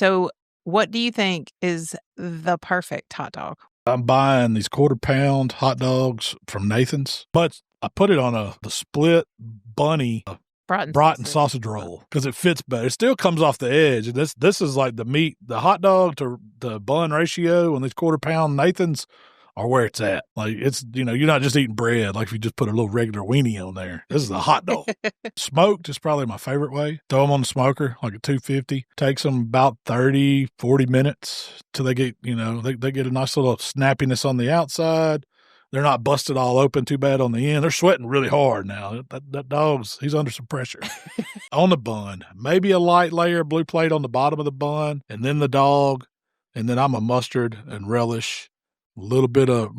So what do you think is the perfect hot dog? I'm buying these 1/4-pound hot dogs from Nathan's, but I put it on the split bunny Broughton sausage roll because it fits better. It still comes off the edge. And this is like the hot dog to the bun ratio, and these 1/4-pound Nathan's are where it's at. Like, it's, you're not just eating bread like if you just put a little regular weenie on there. This is a hot dog. Smoked is probably my favorite way. Throw them on the smoker, like at 250. Takes them about 30, 40 minutes till they get, they get a nice little snappiness on the outside. They're not busted all open too bad on the end. They're sweating really hard now. That dog's, he's under some pressure. On the bun, maybe a light layer of blue plate on the bottom of the bun, and then the dog, and then I'm a mustard and relish, a little bit of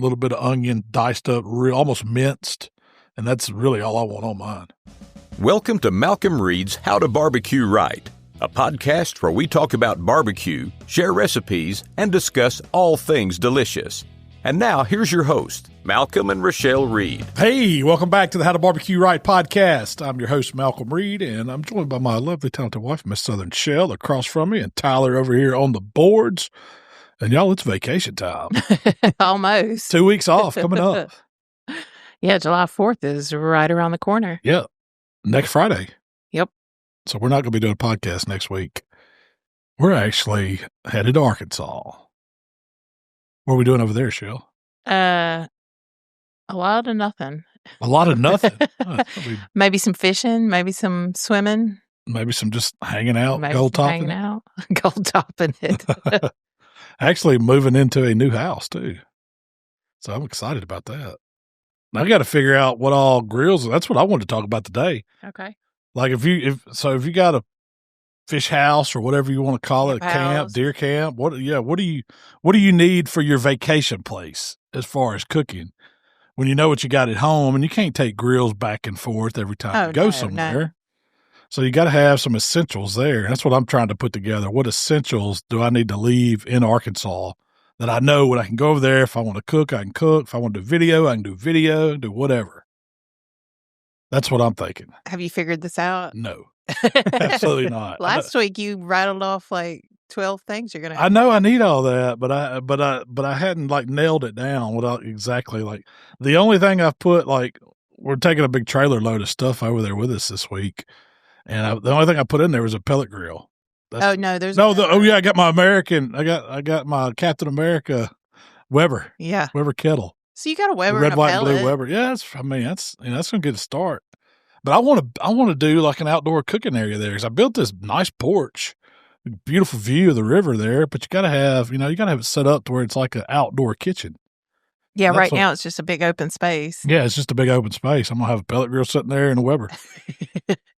onion diced up, almost minced, and that's really all I want on mine. Welcome to Malcolm Reed's How to Barbecue Right, a podcast where we talk about barbecue, share recipes, and discuss all things delicious. And now, here's your host, Malcolm and Rochelle Reed. Hey, welcome back to the How to Barbecue Right podcast. I'm your host, Malcolm Reed, and I'm joined by my lovely, talented wife, Miss Southern Shell, across from me, and Tyler over here on the boards. And y'all, it's vacation time. Almost. 2 weeks off coming up. Yeah, July 4th is right around the corner. Yeah, next Friday. Yep. So we're not going to be doing a podcast next week. We're actually headed to Arkansas. What are we doing over there, Shell? A lot of nothing. A lot of nothing. Maybe some fishing, maybe some swimming. Maybe some just hanging out, gold topping. Gold topping it. Actually moving into a new house too. So I'm excited about that. I got to figure out what all grills. That's what I wanted to talk about today. Okay. Like if you got a fish house or whatever you want to call it, camp, deer camp. What do you need for your vacation place as far as cooking? When you know what you got at home, and you can't take grills back and forth every time you go somewhere. No. So you got to have some essentials there. That's what I'm trying to put together. What essentials do I need to leave in Arkansas that I know when I can go over there? If I want to cook, I can cook. If I want to do video, I can do video, do whatever. That's what I'm thinking. Have you figured this out? No. Absolutely not. Last week you rattled off like 12 things you're gonna have. I know I need all that, but I hadn't like nailed it down without exactly like the only thing I've put, like, we're taking a big trailer load of stuff over there with us this week, and the only thing I put in there was a pellet grill. I got my American. I got my Captain America Weber. Yeah, Weber kettle. So you got a Weber, red, and a white, pellet. blue Weber. Yeah, that's gonna get a start. But I want to do like an outdoor cooking area there because I built this nice porch, beautiful view of the river there. But you got to have it set up to where it's like an outdoor kitchen. Yeah, right now it's just a big open space. Yeah, it's just a big open space. I'm gonna have a pellet grill sitting there and a Weber,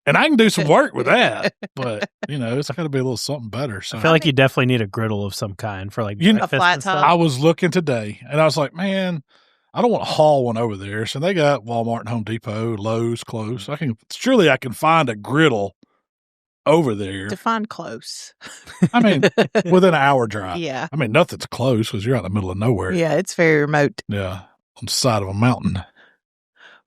and I can do some work with that. But it's got to be a little something better. So I feel like you definitely need a griddle of some kind for like breakfast a flat and stuff. top. I was looking today, and I was like, man, I don't want to haul one over there. So they got Wal-Mart and Home Depot, Lowe's close. I can find a griddle over there. Define close. I mean, within an hour drive. Yeah. I mean, nothing's close because you're out in the middle of nowhere. Yeah, it's very remote. Yeah, on the side of a mountain.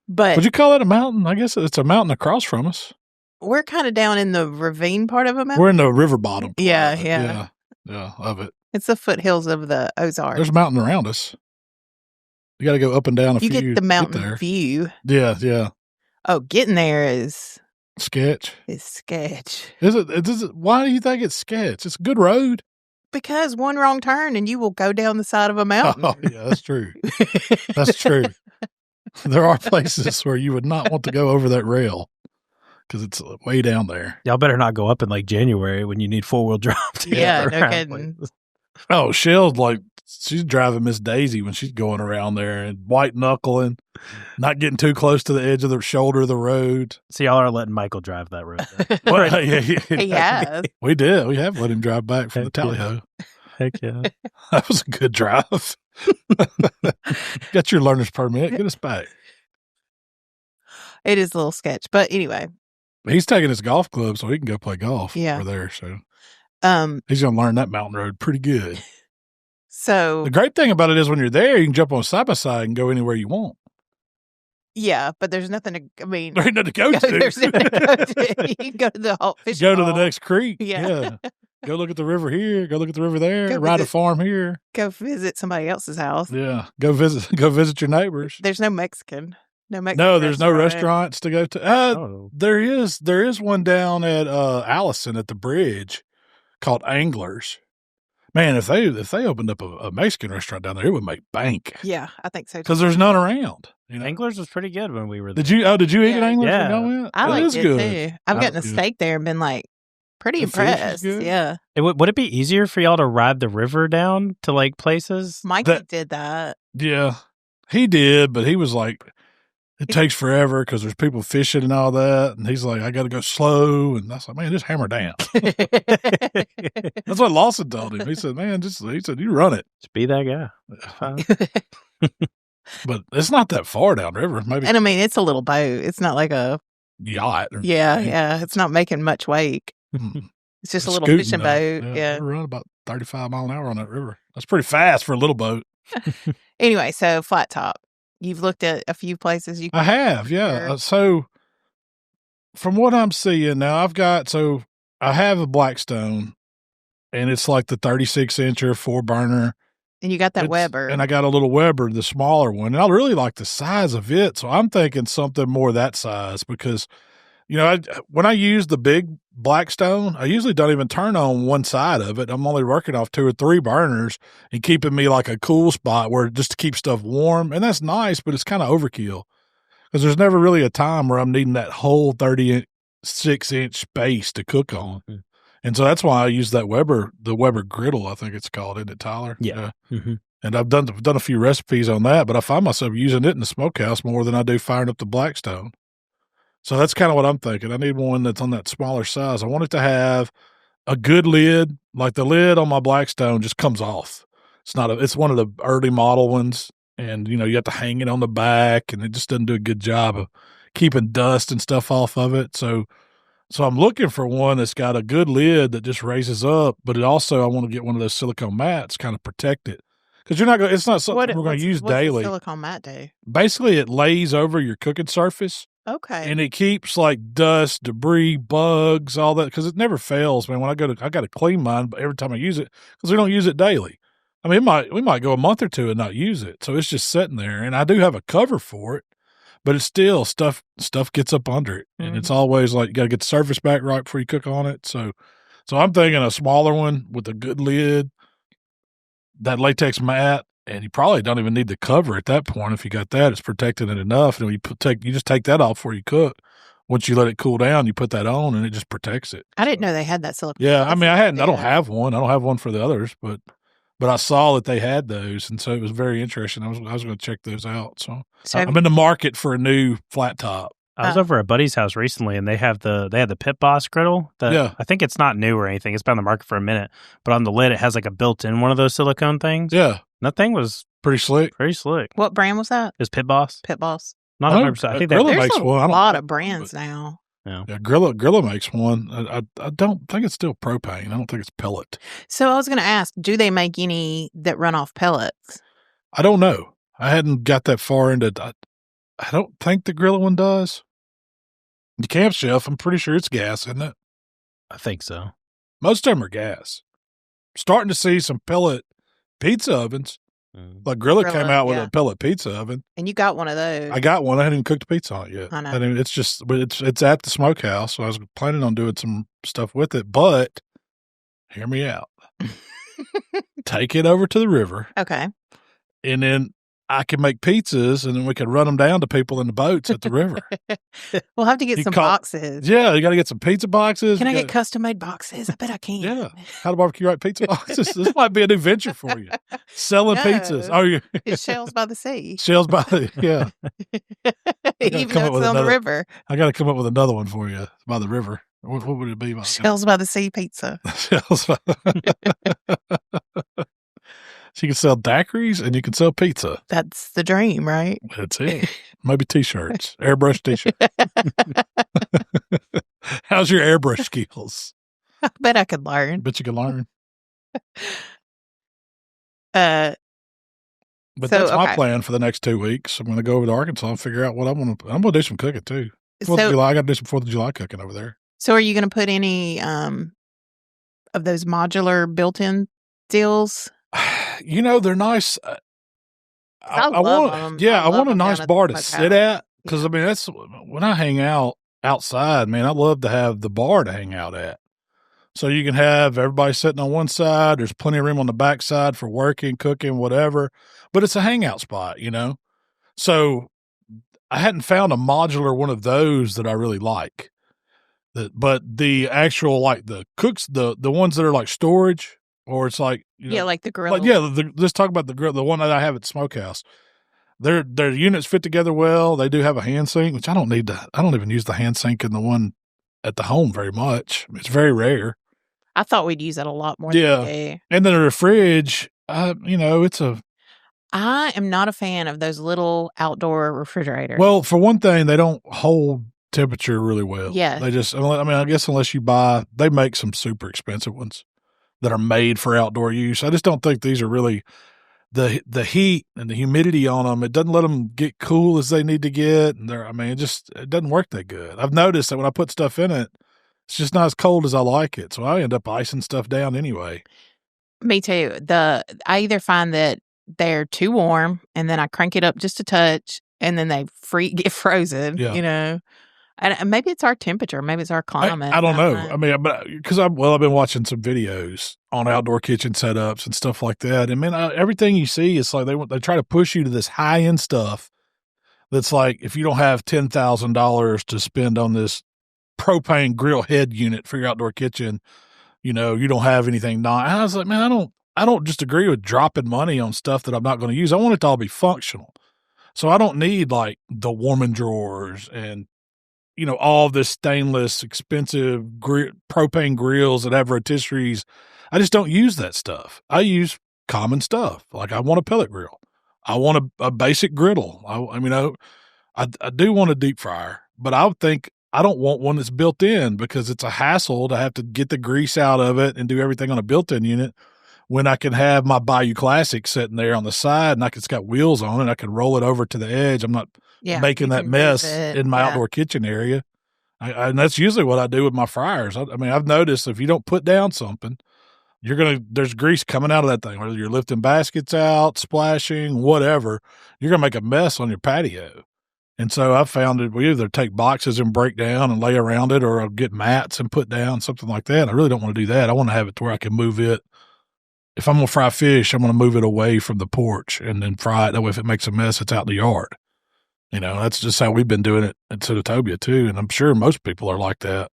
But would you call it a mountain? I guess it's a mountain across from us. We're kind of down in the ravine part of a mountain. We're in the river bottom. Yeah, of it. It's the foothills of the Ozarks. There's a mountain around us. You got to go up and down you get the mountain view. Yeah. Oh, getting there is sketch. Is sketch. Is it? Why do you think it's sketch? It's a good road. Because one wrong turn and you will go down the side of a mountain. Oh, yeah, that's true. That's true. There are places where you would not want to go over that rail because it's way down there. Y'all better not go up in like January when you need 4-wheel drive. Yeah, no kidding. Oh, Shell's like, she's driving Miss Daisy when she's going around there and white knuckling, not getting too close to the edge of the shoulder of the road. So y'all are letting Michael drive that road. Well, He has. We did. We have let him drive back from the tally-ho. Heck yeah. That was a good drive. Got your learner's permit. Get us back. It is a little sketch. But anyway. He's taking his golf club so he can go play golf over there. So he's going to learn that mountain road pretty good. So the great thing about it is when you're there, you can jump on side by side and go anywhere you want. Yeah, but there's nothing to, there ain't nothing to go to. There's nothing to go to. You can go to the fish Go to the next creek. Yeah. Go look at the river here. Go look at the river there. Ride a farm here. Go visit somebody else's house. Yeah. Go visit your neighbors. There's no Mexican. No, there's no restaurants to go to. There is one down at Allison at the bridge called Anglers. Man, if they opened up a Mexican restaurant down there, it would make bank. Yeah, I think so too. Because there's none around. Anglers was pretty good when we were there. Did you eat at Anglers? Yeah. I liked it too. I've gotten a steak there and been like pretty impressed. Yeah. Would it be easier for y'all to ride the river down to like places? Mikey did that. Yeah, he did, but he was like, it takes forever because there's people fishing and all that. And he's like, I got to go slow. And I was like, man, just hammer down. That's what Lawson told him. He said, man, you run it. Just be that guy. But it's not that far downriver. Maybe. And I mean, it's a little boat. It's not like a yacht. Yeah. It's not making much wake. It's just a little fishing boat. Yeah. We run about 35 miles an hour on that river. That's pretty fast for a little boat. Anyway, so flat top. You've looked at a few places you can. I have, yeah. So from what I'm seeing now, I have a Blackstone, and it's like the 36-incher 4-burner. And you got that Weber. And I got a little Weber, the smaller one. And I really like the size of it. So I'm thinking something more that size because, when I use the big Blackstone, I usually don't even turn on one side of it. I'm only working off 2 or 3 burners and keeping me like a cool spot where just to keep stuff warm. And that's nice, but it's kind of overkill because there's never really a time where I'm needing that whole 36-inch space to cook on. Mm-hmm. And so that's why I use that the Weber Griddle, I think it's called, isn't it, Tyler? Yeah. Mm-hmm. And I've done a few recipes on that, but I find myself using it in the smokehouse more than I do firing up the Blackstone. So that's kind of what I'm thinking. I need one that's on that smaller size. I want it to have a good lid. Like the lid on my Blackstone just comes off. It's one of the early model ones. And, you have to hang it on the back and it just doesn't do a good job of keeping dust and stuff off of it. So I'm looking for one that's got a good lid that just raises up, but I want to get one of those silicone mats, kind of protect it. Because it's not something we're going to use daily. What's a silicone mat do? Basically, it lays over your cooking surface. Okay. And it keeps like dust, debris, bugs, all that, because it never fails, man. When I got to clean mine every time I use it, because we don't use it daily. I mean, we might go a month or two and not use it. So it's just sitting there. And I do have a cover for it, but it's still stuff gets up under it. And it's always like you got to get the surface back right before you cook on it. So I'm thinking a smaller one with a good lid, that latex mat, and you probably don't even need the cover at that point. If you got that, it's protected it enough. And you just take that off before you cook. Once you let it cool down, you put that on, and it just protects it. I didn't know they had that silicone. Yeah, I mean, I don't have one. I don't have one for the others, but I saw that they had those, and so it was very interesting. I was going to check those out. So I'm in the market for a new flat top. I was over at Buddy's house recently, and they had the Pit Boss griddle. I think it's not new or anything. It's been on the market for a minute, but on the lid it has like a built-in one of those silicone things. Yeah, and that thing was pretty slick. What brand was that? It's Pit Boss. Pit Boss. Not 100%. I think Griddle there's makes a one. lot of brands now. Yeah, Griddle makes one. I don't think it's still propane. I don't think it's pellet. So I was going to ask, do they make any that run off pellets? I don't know. I hadn't got that far into. I don't think the Griddle one does. The Camp Chef, I'm pretty sure it's gas, isn't it? I think so. Most of them are gas. Starting to see some pellet pizza ovens. Like Griddle came out with a pellet pizza oven. And you got one of those. I got one. I hadn't even cooked the pizza on it yet. I know. I mean, it's at the smokehouse, so I was planning on doing some stuff with it. But hear me out. Take it over to the river. Okay. And then I can make pizzas, and then we can run them down to people in the boats at the river. We'll have to get some boxes. Yeah, you got to get some pizza boxes. Can I get custom-made boxes? I bet I can. Yeah. How to barbecue right pizza boxes. This might be a new venture for you. Selling pizzas. Oh, it's Shells by the Sea. Shells by the, yeah. Even though it's on the river. I got to come up with another one for you by the river. What would it be? Shells by the Sea pizza. Shells by So you can sell daiquiris and you can sell pizza. That's the dream, right? That's it. Maybe T-shirts, airbrush T-shirts. How's your airbrush skills? I bet I could learn. Bet you can learn. But that's my plan for the next 2 weeks. I'm going to go over to Arkansas and figure out what I'm going to do some cooking too. I got to do some 4th of July cooking over there. So are you going to put any of those modular built-in deals? They're nice. I love them. Yeah, I want a nice bar to sit at because, I mean, that's when I hang out outside, man, I love to have the bar to hang out at. So you can have everybody sitting on one side. There's plenty of room on the back side for working, cooking, whatever. But it's a hangout spot, So I hadn't found a modular one of those that I really like. But the actual, like the cooks, the ones that are like storage, or it's like, like the grill. Let's talk about the grill. The one that I have at the Smokehouse. Their units fit together well. They do have a hand sink, which I don't even use the hand sink in the one at the home very much. It's very rare. I thought we'd use that a lot more. Yeah. And then the fridge, it's a. I am not a fan of those little outdoor refrigerators. Well, for one thing, they don't hold temperature really well. Yeah. They just, I guess unless you they make some super expensive ones that are made for outdoor use. I just don't think these are really the heat and the humidity on them. It doesn't let them get cool as they need to get. And it doesn't work that good. I've noticed that when I put stuff in it, it's just not as cold as I like it. So I end up icing stuff down anyway. Me too. I either find that they're too warm and then I crank it up just a touch and then they get frozen, And maybe it's our temperature. Maybe it's our climate. I don't know. Because I've been watching some videos on outdoor kitchen setups and stuff like that. And, man, everything you see, it's like they try to push you to this high-end stuff that's like if you don't have $10,000 to spend on this propane grill head unit for your outdoor kitchen, you don't have anything. And I was like, man, I don't just agree with dropping money on stuff that I'm not going to use. I want it to all be functional. So I don't need like the warming drawers and, all this stainless, expensive propane grills that have rotisseries. I just don't use that stuff. I use common stuff. Like I want a pellet grill. I want a basic griddle. I do want a deep fryer, but I don't want one that's built in because it's a hassle to have to get the grease out of it and do everything on a built-in unit when I can have my Bayou Classic sitting there on the side and it's got wheels on it. I can roll it over to the edge. I'm not making that mess in my outdoor kitchen area. And that's usually what I do with my fryers. I've noticed if you don't put down something, there's grease coming out of that thing, whether you're lifting baskets out, splashing, whatever, you're going to make a mess on your patio. And so I've found that we either take boxes and break down and lay around it, or I'll get mats and put down, something like that. I really don't want to do that. I want to have it to where I can move it. If I'm going to fry fish, I'm going to move it away from the porch and then fry it. That way, if it makes a mess, it's out in the yard. That's just how we've been doing it at Sitotopia too. And I'm sure most people are like that.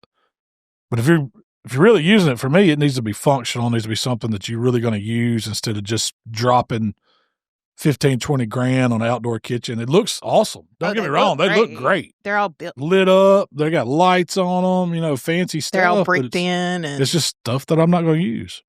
But if you're really using it, for me, it needs to be functional. It needs to be something that you're really going to use instead of just dropping 15, 20 grand on an outdoor kitchen. It looks awesome. Don't get me wrong. They look great. They're all built, lit up. They got lights on them, fancy stuff. They're all bricked in. And it's just stuff that I'm not going to use,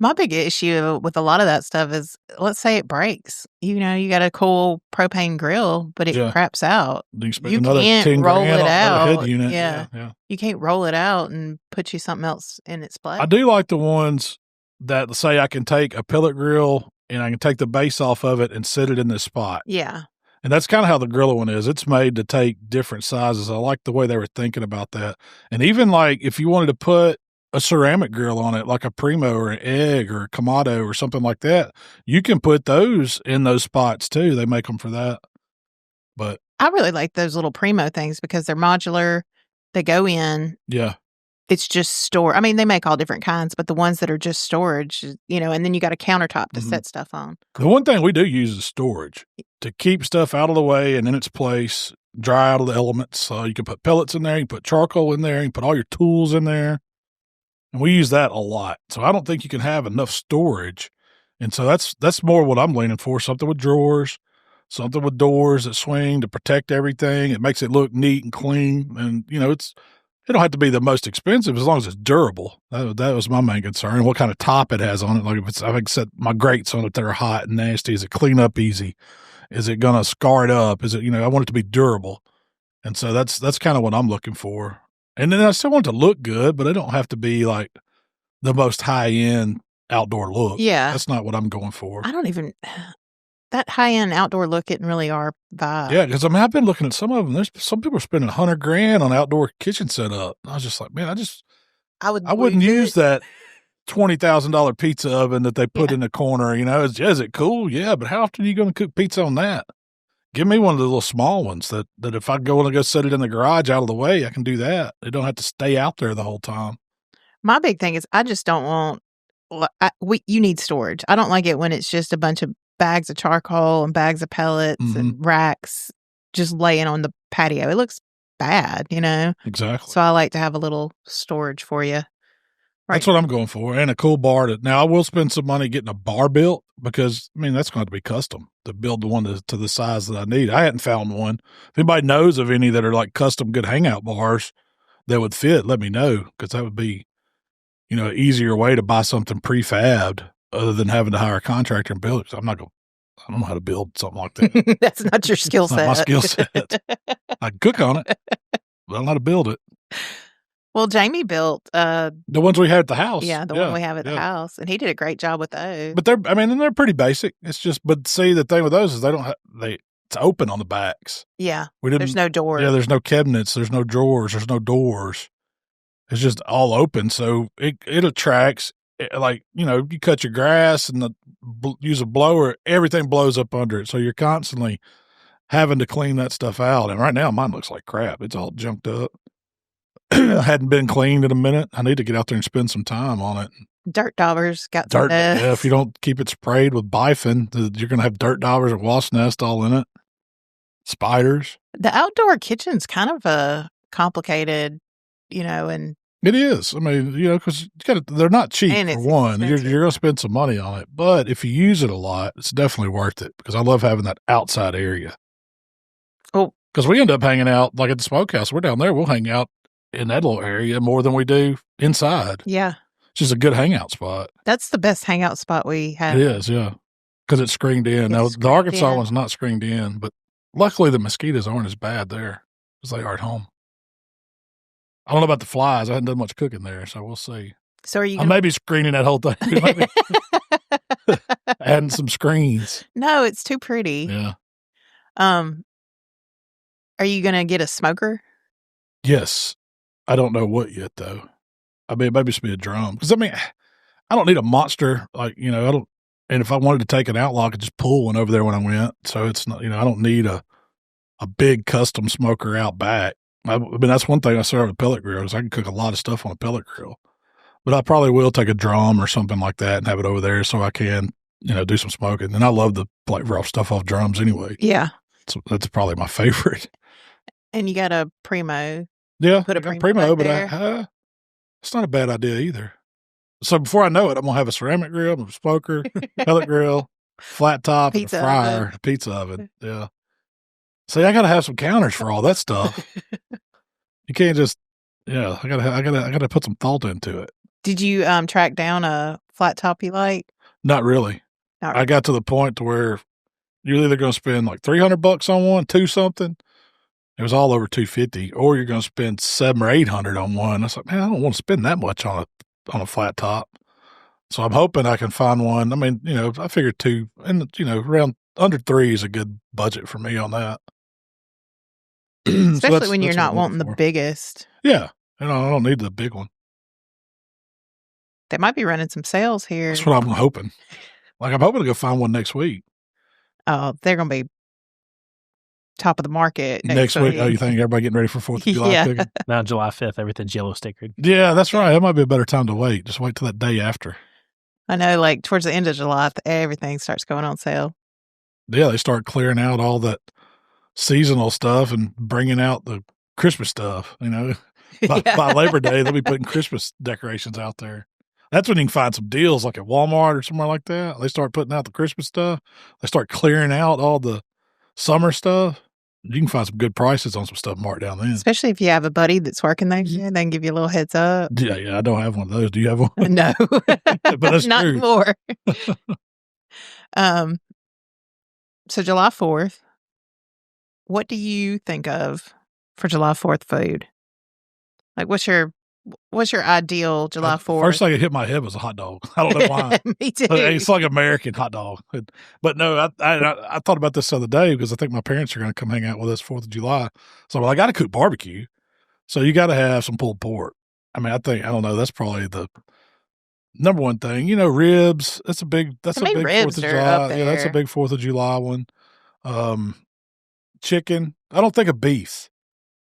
My big issue with a lot of that stuff is, let's say it breaks. You got a cool propane grill, but it craps out. You can't roll it out. Head unit. Yeah. You can't roll it out and put you something else in its place. I do like the ones that say I can take a pellet grill and I can take the base off of it and set it in this spot. Yeah. And that's kind of how the Griddle one is. It's made to take different sizes. I like the way they were thinking about that. And even like if you wanted to put a ceramic grill on it, like a Primo or an Egg or a Kamado or something like that, you can put those in those spots too. They make them for that. But I really like those little Primo things because they're modular. They go in. Yeah. It's just store. They make all different kinds, but the ones that are just storage, and then you got a countertop to set stuff on. The one thing we do use is storage to keep stuff out of the way and in its place, dry out of the elements. You can put pellets in there, you can put charcoal in there, you can put all your tools in there. And we use that a lot. So I don't think you can have enough storage. And so that's more what I'm leaning for, something with drawers, something with doors that swing to protect everything. It makes it look neat and clean. And, it don't have to be the most expensive as long as it's durable. That was my main concern. What kind of top it has on it. Like if I set my grates on it that are hot and nasty, is it clean up easy? Is it going to scar it up? Is it, I want it to be durable. And so that's kind of what I'm looking for. And then I still want it to look good, but it don't have to be like the most high-end outdoor look. Yeah. That's not what I'm going for. That high-end outdoor look isn't really our vibe. Yeah, because I've been looking at some of them. There's some people are spending $100,000 on outdoor kitchen setup. I was just like, man, I wouldn't use that $20,000 pizza oven that they put in the corner. Is it cool? Yeah, but how often are you going to cook pizza on that? Give me one of the little small ones that if I go set it in the garage out of the way, I can do that. They don't have to stay out there the whole time. My big thing is I just don't want. You need storage. I don't like it when it's just a bunch of bags of charcoal and bags of pellets and racks just laying on the patio. It looks bad, Exactly. So I like to have a little storage for you. Right. That's what I'm going for, and a cool bar. Now, I will spend some money getting a bar built because, that's going to be custom to build the one to the size that I need. I hadn't found one. If anybody knows of any that are like custom good hangout bars that would fit, let me know, because that would be, an easier way to buy something prefabbed other than having to hire a contractor and build it. I don't know how to build something like that. That's not your skill set. Not my skill set. I can cook on it, but I don't know how to build it. Well, Jamie built the ones we had at the house. Yeah, the one we have at the house, and he did a great job with those. But they're pretty basic. It's just, but see, the thing with those is it's open on the backs. Yeah, there's no door. Yeah, there's no cabinets, there's no drawers, there's no doors. It's just all open, so it attracts. You cut your grass and use a blower, everything blows up under it. So you're constantly having to clean that stuff out. And right now, mine looks like crap. It's all junked up. Hadn't been cleaned in a minute. I need to get out there and spend some time on it. Dirt daubers got dirt. Yeah, if you don't keep it sprayed with bifin, you're going to have dirt daubers and wasp nest all in it. Spiders. The outdoor kitchen's kind of a complicated, and it is. Because they're not cheap for one. You're going to spend some money on it, but if you use it a lot, it's definitely worth it because I love having that outside area. Oh, because we end up hanging out like at the smokehouse. We're down there. We'll hang out in that little area more than we do inside. Yeah, it's just a good hangout spot. That's the best hangout spot we have. It is, yeah, because it's screened in. Now the Arkansas one's not screened in, but luckily the mosquitoes aren't as bad there as they are at home. I don't know about the flies. I haven't done much cooking there, so we'll see. So are you? I may be screening that whole thing. Adding some screens. No, it's too pretty. Yeah. Are you gonna get a smoker? Yes. I don't know what yet though. Maybe it's be a drum because I don't need a monster I don't. And if I wanted to take it out, I could just pull one over there when I went. So it's not I don't need a big custom smoker out back. That's one thing I started with pellet grills. I can cook a lot of stuff on a pellet grill, but I probably will take a drum or something like that and have it over there so I can, do some smoking. And I love to rough stuff off drums anyway. Yeah. So that's probably my favorite. And you got a Primo. Yeah. Put a Primo, but it's not a bad idea either. So before I know it, I'm going to have a ceramic grill, a smoker, pellet grill, flat top, pizza and a fryer, a pizza oven. Yeah. See, I got to have some counters for all that stuff. You can't just, I gotta put some thought into it. Did you track down a flat top you like? Not really. I got to the point to where you're either going to spend like $300 on one, something. It was all over $250, or you're going to spend $700 or $800 on one. I was like, man, I don't want to spend that much on a flat top. So I'm hoping I can find one. I figured two, and around under $3 is a good budget for me on that. Especially when you're not wanting the biggest. Yeah. I don't need the big one. They might be running some sales here. That's what I'm hoping. I'm hoping to go find one next week. Oh, they're going to be top of the market next week. Oh, you think everybody getting ready for 4th of July cooking? Now July 5th, everything's yellow stickered. Yeah, that's right. That might be a better time to wait. Just wait till that day after. I know, towards the end of July, everything starts going on sale. Yeah, they start clearing out all that seasonal stuff and bringing out the Christmas stuff, By Labor Day, they'll be putting Christmas decorations out there. That's when you can find some deals like at Wal-Mart or somewhere like that. They start putting out the Christmas stuff. They start clearing out all the summer stuff. You can find some good prices on some stuff marked down then. Especially if you have a buddy that's working there. Yeah, they can give you a little heads up. Yeah, I don't have one of those. Do you have one? No. But that's not true. Anymore. So July 4th, what do you think of for July 4th food? What's your ideal July 4th? First thing that hit my head was a hot dog. I don't know why. Me too. It's like American hot dog. But no, I thought about this the other day because I think my parents are going to come hang out with us 4th of July. So I got to cook barbecue. So you got to have some pulled pork. I don't know. That's probably number one thing. Ribs. That's a big 4th of July. Yeah, that's a big 4th of July one. Chicken. I don't think of beef.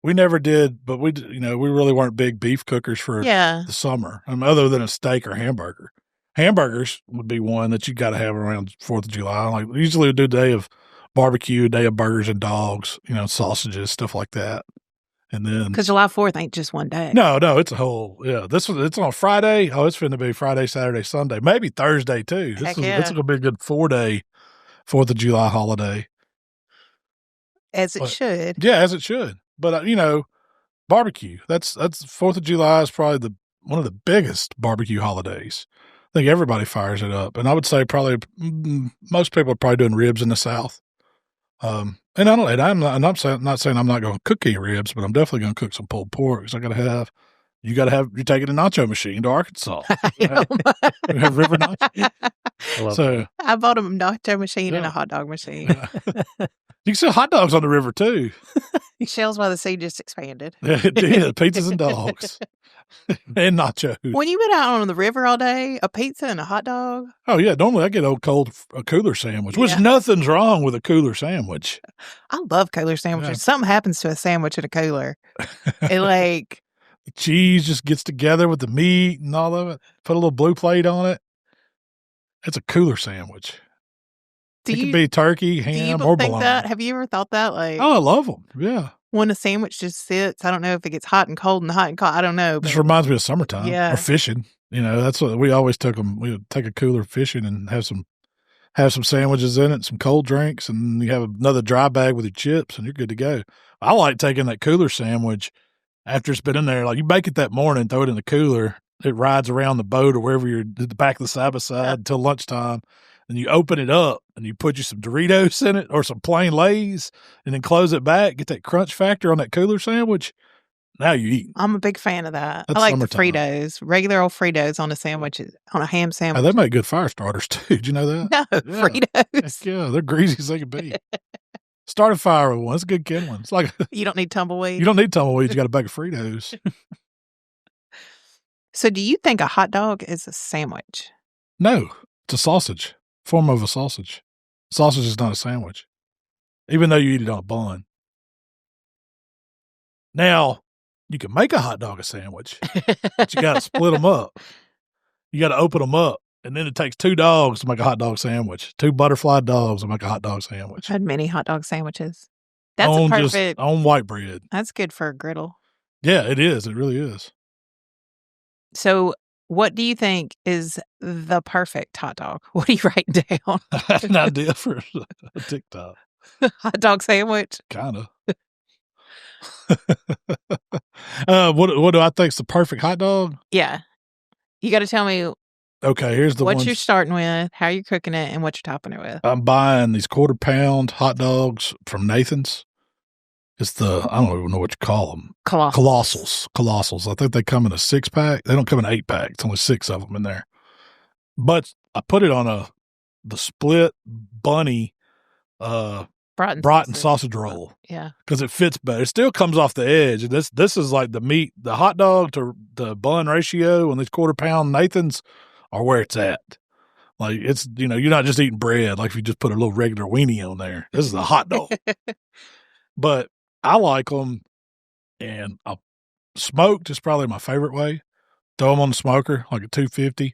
We never did, but we really weren't big beef cookers for the summer. Other than a steak or hamburger. Hamburgers would be one that you got to have around 4th of July. Like usually we do a day of barbecue, a day of burgers and dogs, sausages, stuff like that. And then because July 4th ain't just one day. No, it's a whole it's on Friday. Oh, it's finna be Friday, Saturday, Sunday, maybe Thursday too. This is gonna be a good 4-day 4th of July holiday. As it should. Yeah, as it should. But barbecue. That's 4th of July is probably one of the biggest barbecue holidays. I think everybody fires it up, and I would say probably most people are probably doing ribs in the South. And I'm not saying I'm not going to cook any ribs, but I'm definitely going to cook some pulled pork. Because you take it in nacho machine to Arkansas. We have river nacho. I bought a nacho machine and a hot dog machine. You can sell hot dogs on the river too. Shells by the Sea just expanded. Yeah, it did. Pizzas and dogs. And nachos. When you've been out on the river all day, a pizza and a hot dog. Oh, yeah. Normally I get a cooler sandwich, which nothing's wrong with a cooler sandwich. I love cooler sandwiches. Yeah. Something happens to a sandwich in a cooler. The cheese just gets together with the meat and all of it. Put a little blue plate on it. It's a cooler sandwich. It could be turkey, ham, or bologna. Have you ever thought that? I love them. Yeah. When a sandwich just sits, I don't know if it gets hot and cold and hot and cold. I don't know. This reminds me of summertime or fishing. That's what we always took them. We would take a cooler fishing and have some sandwiches in it, some cold drinks, and you have another dry bag with your chips, and you're good to go. I like taking that cooler sandwich after it's been in there. Like you bake it that morning, throw it in the cooler. It rides around the boat or wherever you're at the back of the side by side until lunchtime. And you open it up and you put you some Doritos in it or some plain Lay's and then close it back, get that crunch factor on that cooler sandwich. Now you eat. I'm a big fan of that. That's I like summertime. the Fritos, regular old Fritos on a sandwich, on a ham sandwich. They make good fire starters too. Did you know that? No, yeah. Fritos. Yeah, they're greasy as they can be. Start a fire with one. It's a good kindling. It's like you don't need tumbleweed. You don't need tumbleweeds. You got a bag of Fritos. So do you think a hot dog is a sandwich? No, it's a sausage. Form of a sausage. Sausage is not a sandwich, even though you eat it on a bun. Now, you can make a hot dog a sandwich, but you got to split them up. You got to open them up, and then it takes 2 dogs to make a hot dog sandwich. 2 butterfly dogs to make a hot dog sandwich. I've had many hot dog sandwiches. That's a perfect on white bread. That's good for a griddle. Yeah, it is. It really is. So, what do you think is the perfect hot dog? What are you writing down? I had an idea for a TikTok. Hot dog sandwich? Kind of. What do I think is the perfect hot dog? Yeah. You got to tell me. Okay, here's the what you're starting with, how you're cooking it, and what you're topping it with. I'm buying these 1/4 pound hot dogs from Nathan's. It's I don't even know what you call them. Colossals. I think they come in a 6-pack. They don't come in an 8-pack. It's only 6 of them in there. But I put it on the split bunny broughton sausage roll. Yeah. Because it fits better. It still comes off the edge. And this is like the meat, the hot dog to the bun ratio, and these 1/4 pound Nathan's are where it's at. Like it's, you're not just eating bread. Like if you just put a little regular weenie on there. This is a hot dog. But I like them, and smoked is probably my favorite way. Throw them on the smoker, like a 250.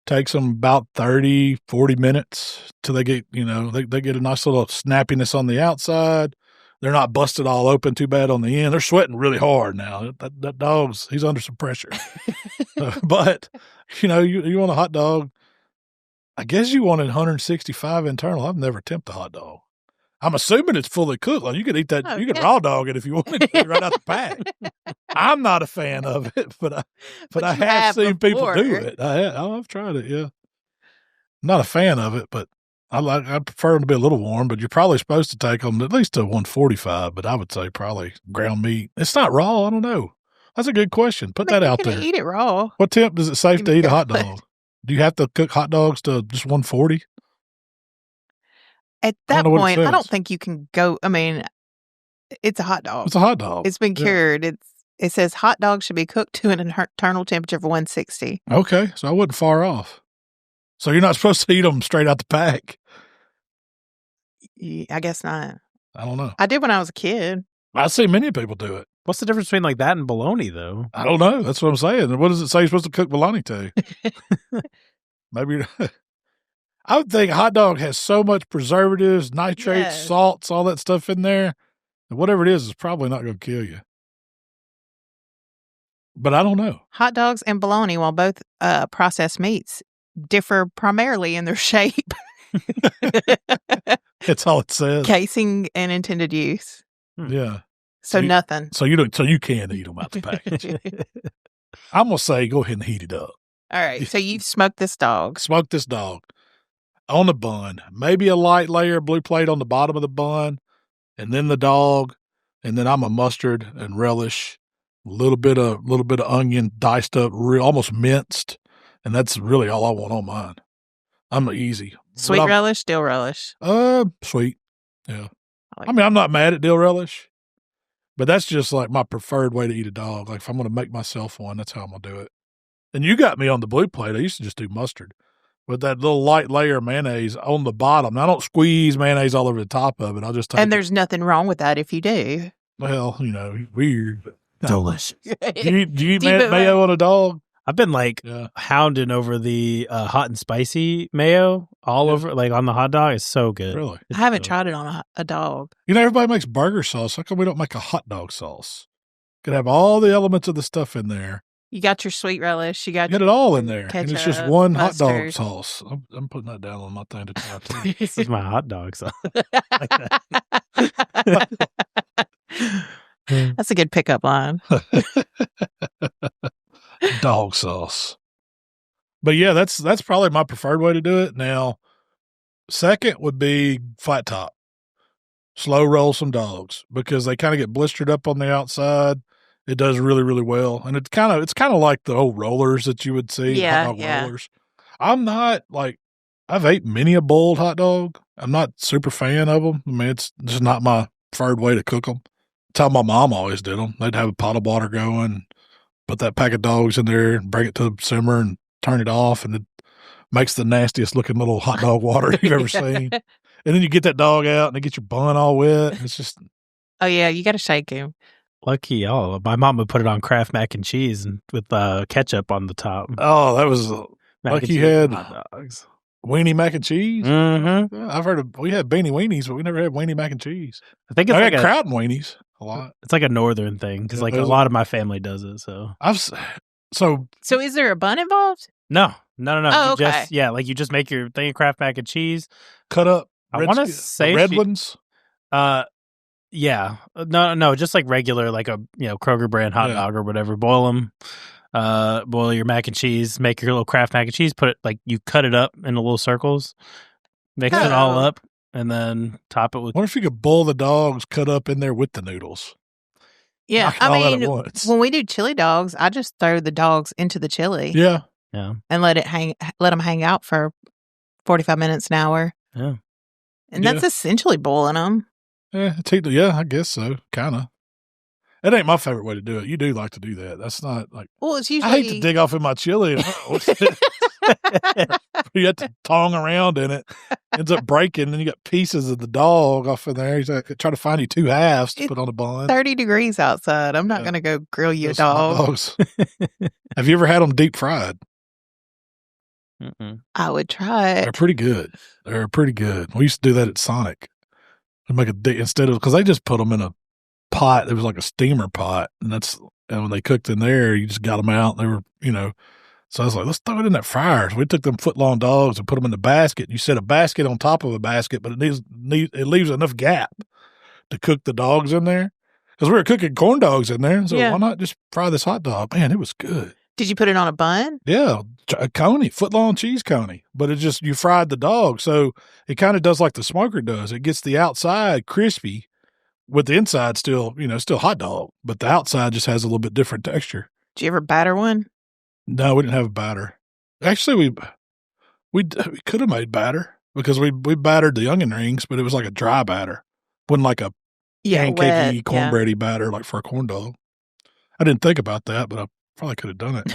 Takes them about 30, 40 minutes till they get, they get a nice little snappiness on the outside. They're not busted all open too bad on the end. They're sweating really hard now. That dog's, he's under some pressure. But, you want a hot dog. I guess you wanted 165 internal. I've never attempted a hot dog. I'm assuming it's fully cooked. Like you could eat that. You could raw dog it if you wanted to right out the pack. I'm not a fan of it, but I have seen people do it. I've tried it. Yeah, I'm not a fan of it, but I prefer them to be a little warm. But you're probably supposed to take them at least to 145. But I would say probably ground meat. It's not raw. I don't know. That's a good question. Put that out there. Eat it raw. What temp is it safe to eat a hot dog? Do you have to cook hot dogs to just 140? At that point, I don't think you can go. I mean, it's a hot dog. It's a hot dog. It's been cured. It says hot dogs should be cooked to an internal temperature of 160. Okay, so I wasn't far off. So you're not supposed to eat them straight out the pack? I guess not. I don't know. I did when I was a kid. I see many people do it. What's the difference between like that and bologna, though? I don't know. That's what I'm saying. What does it say you're supposed to cook bologna to? Maybe. I would think a hot dog has so much preservatives, nitrates, salts, all that stuff in there. That whatever it is probably not going to kill you. But I don't know. Hot dogs and bologna, while both processed meats, differ primarily in their shape. That's all it says. Casing and intended use. Yeah. So nothing. So you can eat them out the package. I'm gonna say go ahead and heat it up. All right. So you've smoked this dog. Smoked this dog on the bun. Maybe a light layer of blue plate on the bottom of the bun, and then the dog, and then I'm a mustard and relish, a little bit of onion diced up, almost minced, and that's really all I want on mine. I'm easy. Sweet relish, dill relish. Sweet. Yeah. I mean, I'm not mad at dill relish, but that's just like my preferred way to eat a dog. Like if I'm going to make myself one, that's how I'm going to do it. And you got me on the blue plate. I used to just do mustard with that little light layer of mayonnaise on the bottom. Now, I don't squeeze mayonnaise all over the top of it. I'll just take And there's nothing wrong with that if you do. Well, weird. But delicious. Do you eat mayo on a dog? I've been hounding over the hot and spicy mayo all over, like on the hot dog. It's so good. Really? I haven't tried it on a dog. Everybody makes burger sauce. How come we don't make a hot dog sauce? Could have all the elements of the stuff in there. You got your sweet relish. You got it all in there. Ketchup, and it's just one mustard. Hot dog sauce. I'm putting that down on my thing to try too. This is my hot dog sauce. That's a good pickup line. Dog sauce. But yeah, that's probably my preferred way to do it. Now, second would be flat top. Slow roll some dogs because they kind of get blistered up on the outside. It does really, really well. And it's kind of like the old rollers that you would see. Hot dog rollers. I'm not I've ate many a boiled hot dog. I'm not super fan of them. I mean, it's just not my preferred way to cook them. That's how my mom always did them. They'd have a pot of water going, put that pack of dogs in there and bring it to simmer and turn it off. And it makes the nastiest looking little hot dog water you've ever seen. And then you get that dog out and they get your bun all wet. It's just. Oh, yeah. You got to shake him. Lucky y'all. My mom would put it on Kraft mac and cheese and with ketchup on the top. Oh, that was like you had hot dogs. Weenie mac and cheese. Mm-hmm. I've heard we had beanie weenies, but we never had weenie mac and cheese. I think it's I had Kraut and weenies a lot. It's like a northern thing because a lot of my family does it. So is there a bun involved? No. Oh, okay. You just make your thing of Kraft mac and cheese, cut up. I want to say red ones. Yeah, no, just like regular, like a Kroger brand hot dog or whatever. Boil them. Boil your mac and cheese, make your little Kraft mac and cheese, you cut it up into little circles, mix it all up, and then top it with. What if you could boil the dogs cut up in there with the noodles? Yeah, I mean, when we do chili dogs, I just throw the dogs into the chili. Yeah. And let them hang out for 45 minutes, an hour. Yeah. And that's essentially boiling them. Yeah, I guess so, kind of. That ain't my favorite way to do it. You do like to do that. That's not like. Well, it's usually. I hate to dig off in my chili. You have to tong around in it. Ends up breaking, and you got pieces of the dog off in there. He's like, try to find you 2 halves to put on a bun. 30 degrees outside. I'm not going to go grill you a dog. Have you ever had them deep fried? Mm-mm. I would try it. They're pretty good. We used to do that at Sonic. We make because they just put them in a pot. It was like a steamer pot, and when they cooked in there, you just got them out. They were, So I was like, let's throw it in that fryer. So we took them foot-long dogs and put them in the basket. You set a basket on top of a basket, but it leaves enough gap to cook the dogs in there. Because we were cooking corn dogs in there, so why not just fry this hot dog? Man, it was good. Did you put it on a bun? Yeah, a coney, foot-long cheese coney. But it just, you fried the dog, so it kind of does like the smoker does. It gets the outside crispy with the inside still, still hot dog, but the outside just has a little bit different texture. Did you ever batter one? No, we didn't have a batter. Actually, we could have made batter because we battered the onion rings, but it was like a dry batter. Wasn't like a pancakey, cornbready batter like for a corn dog. I didn't think about that, but I probably could have done it.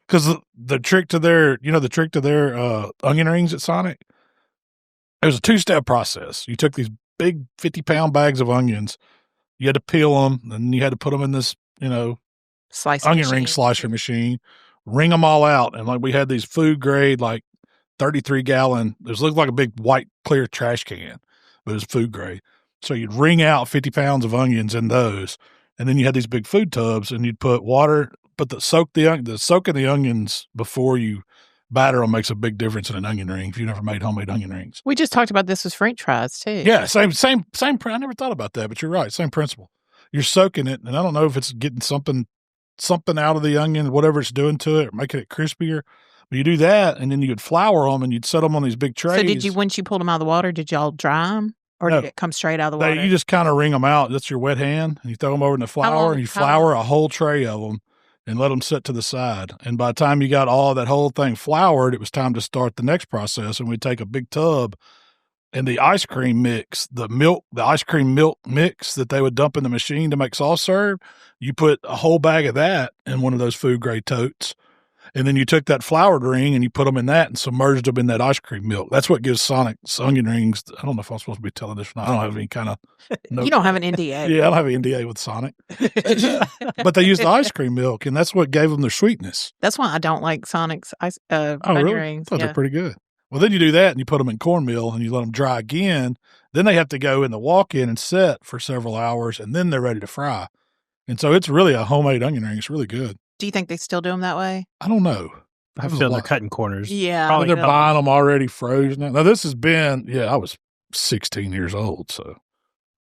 Because the trick to their onion rings at Sonic, it was a 2-step process. You took these big 50-pound bags of onions, you had to peel them, and you had to put them in this, onion ring slicer machine, wring them all out. And like we had these food grade, like 33-gallon, it looked like a big white clear trash can, but it was food grade. So you'd wring out 50 pounds of onions in those. And then you had these big food tubs, and you'd put water, but the soak in the onions before you batter them makes a big difference in an onion ring if you've never made homemade onion rings. We just talked about this with French fries, too. Yeah, same. I never thought about that, but you're right. Same principle. You're soaking it, and I don't know if it's getting something out of the onion, whatever it's doing to it, or making it crispier. But you do that, and then you would flour them, and you'd set them on these big trays. So once you pulled them out of the water, did y'all dry them? Or did it come straight out of the water? You just kind of wring them out. That's your wet hand, and you throw them over in the flour, and you flour a whole tray of them and let them sit to the side. And by the time you got all that whole thing floured, it was time to start the next process, and we'd take a big tub and the ice cream mix, the ice cream milk mix that they would dump in the machine to make soft serve, you put a whole bag of that in one of those food grade totes. And then you took that floured ring and you put them in that and submerged them in that ice cream milk. That's what gives Sonic's onion rings. I don't know if I'm supposed to be telling this or not. I don't have any kind of. You don't have an NDA. Yeah, I don't have an NDA with Sonic. But they used the ice cream milk, and that's what gave them their sweetness. That's why I don't like Sonic's onion rings. I thought they're pretty good. Well, then you do that and you put them in cornmeal and you let them dry again. Then they have to go in the walk-in and set for several hours, and then they're ready to fry. And so it's really a homemade onion ring. It's really good. Do you think they still do them that way? I don't know. I feel they're cutting corners. Yeah. Probably they're buying them already frozen. Now, this has been, I was 16 years old, so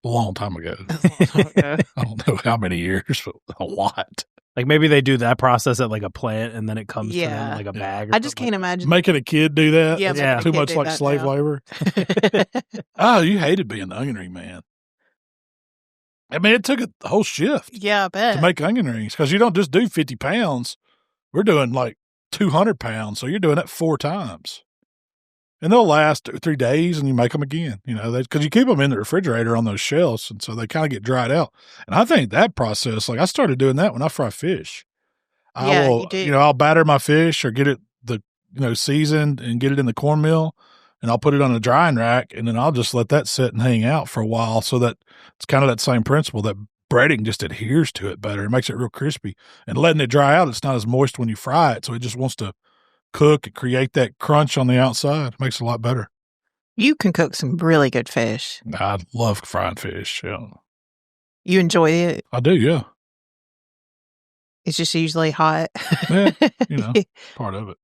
a long time ago. I don't know how many years, but a lot. Like maybe they do that process at like a plant and then it comes to them in like a bag. I just can't imagine. Making a kid do that? Yeah. Too much like slave labor? Oh, you hated being the onion ring man. I mean, it took a whole shift. Yeah, I bet. To make onion rings, because you don't just do 50 pounds. We're doing like 200 pounds, so you're doing that 4 times. And they'll last 2 or 3 days, and you make them again, because you keep them in the refrigerator on those shelves, and so they kind of get dried out. And I think that process, like I started doing that when I fry fish. I'll batter my fish or get it seasoned and get it in the cornmeal, and I'll put it on a drying rack, and then I'll just let that sit and hang out for a while, so that it's kind of that same principle that breading just adheres to it better. It makes it real crispy. And letting it dry out, it's not as moist when you fry it, so it just wants to cook and create that crunch on the outside. It makes it a lot better. You can cook some really good fish. I love frying fish, yeah. You enjoy it? I do, yeah. It's just usually hot. Yeah, part of it.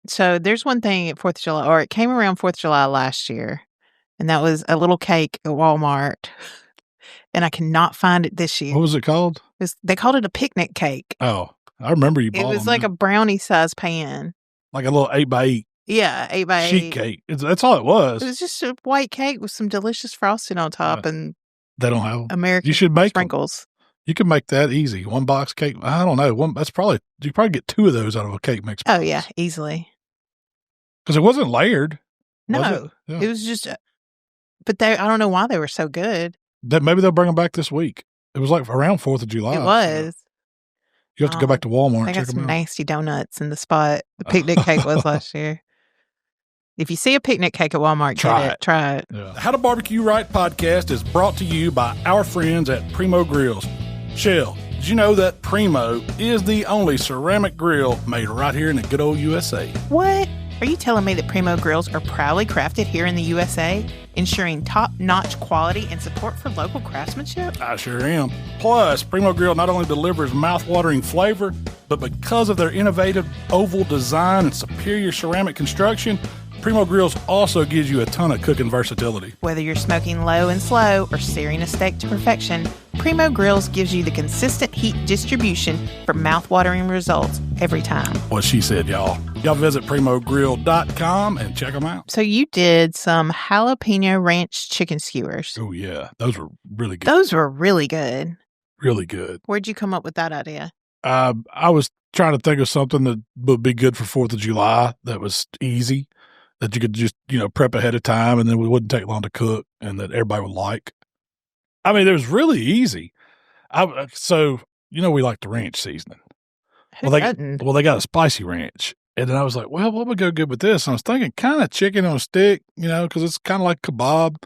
So there's one thing at 4th of July, or it came around 4th of July last year, and that was a little cake at Wal-Mart, and I cannot find it this year. What was it called? They called it a picnic cake. Oh, I remember you bought it. It was like a brownie-sized pan. Like a little 8x8. Yeah, 8x8. Sheet cake. That's all it was. It was just a white cake with some delicious frosting on top and they don't have them. American you should make sprinkles. Them. You can make that easy. 1 box cake. I don't know. You probably get 2 of those out of a cake mix box. Oh, yeah, easily. Because it wasn't layered. No, it was just, but I don't know why they were so good. Maybe they'll bring them back this week. It was like around 4th of July. It was. You have to go back to Walmart. I got some nasty donuts in the spot the picnic cake was last year. If you see a picnic cake at Walmart, try it. Yeah. The How to Barbecue Right podcast is brought to you by our friends at Primo Grills. Shell, did you know that Primo is the only ceramic grill made right here in the good old USA? What? Are you telling me that Primo Grills are proudly crafted here in the USA, ensuring top-notch quality and support for local craftsmanship? I sure am. Plus, Primo Grill not only delivers mouth-watering flavor, but because of their innovative oval design and superior ceramic construction, Primo Grills also gives you a ton of cooking versatility. Whether you're smoking low and slow or searing a steak to perfection, Primo Grills gives you the consistent heat distribution for mouth-watering results every time. What she said, y'all. Y'all visit PrimoGrill.com and check them out. So you did some Jalapeno Ranch Chicken skewers. Oh, yeah. Those were really good. Those were really good. Really good. Where'd you come up with that idea? I was trying to think of something that would be good for 4th of July that was easy, that you could just, prep ahead of time, and then it wouldn't take long to cook, and that everybody would like. I mean, it was really easy. So we like the ranch seasoning. Who doesn't? They got a spicy ranch. And then I was like, well, what would go good with this? And I was thinking kind of chicken on a stick, because it's kind of like kebab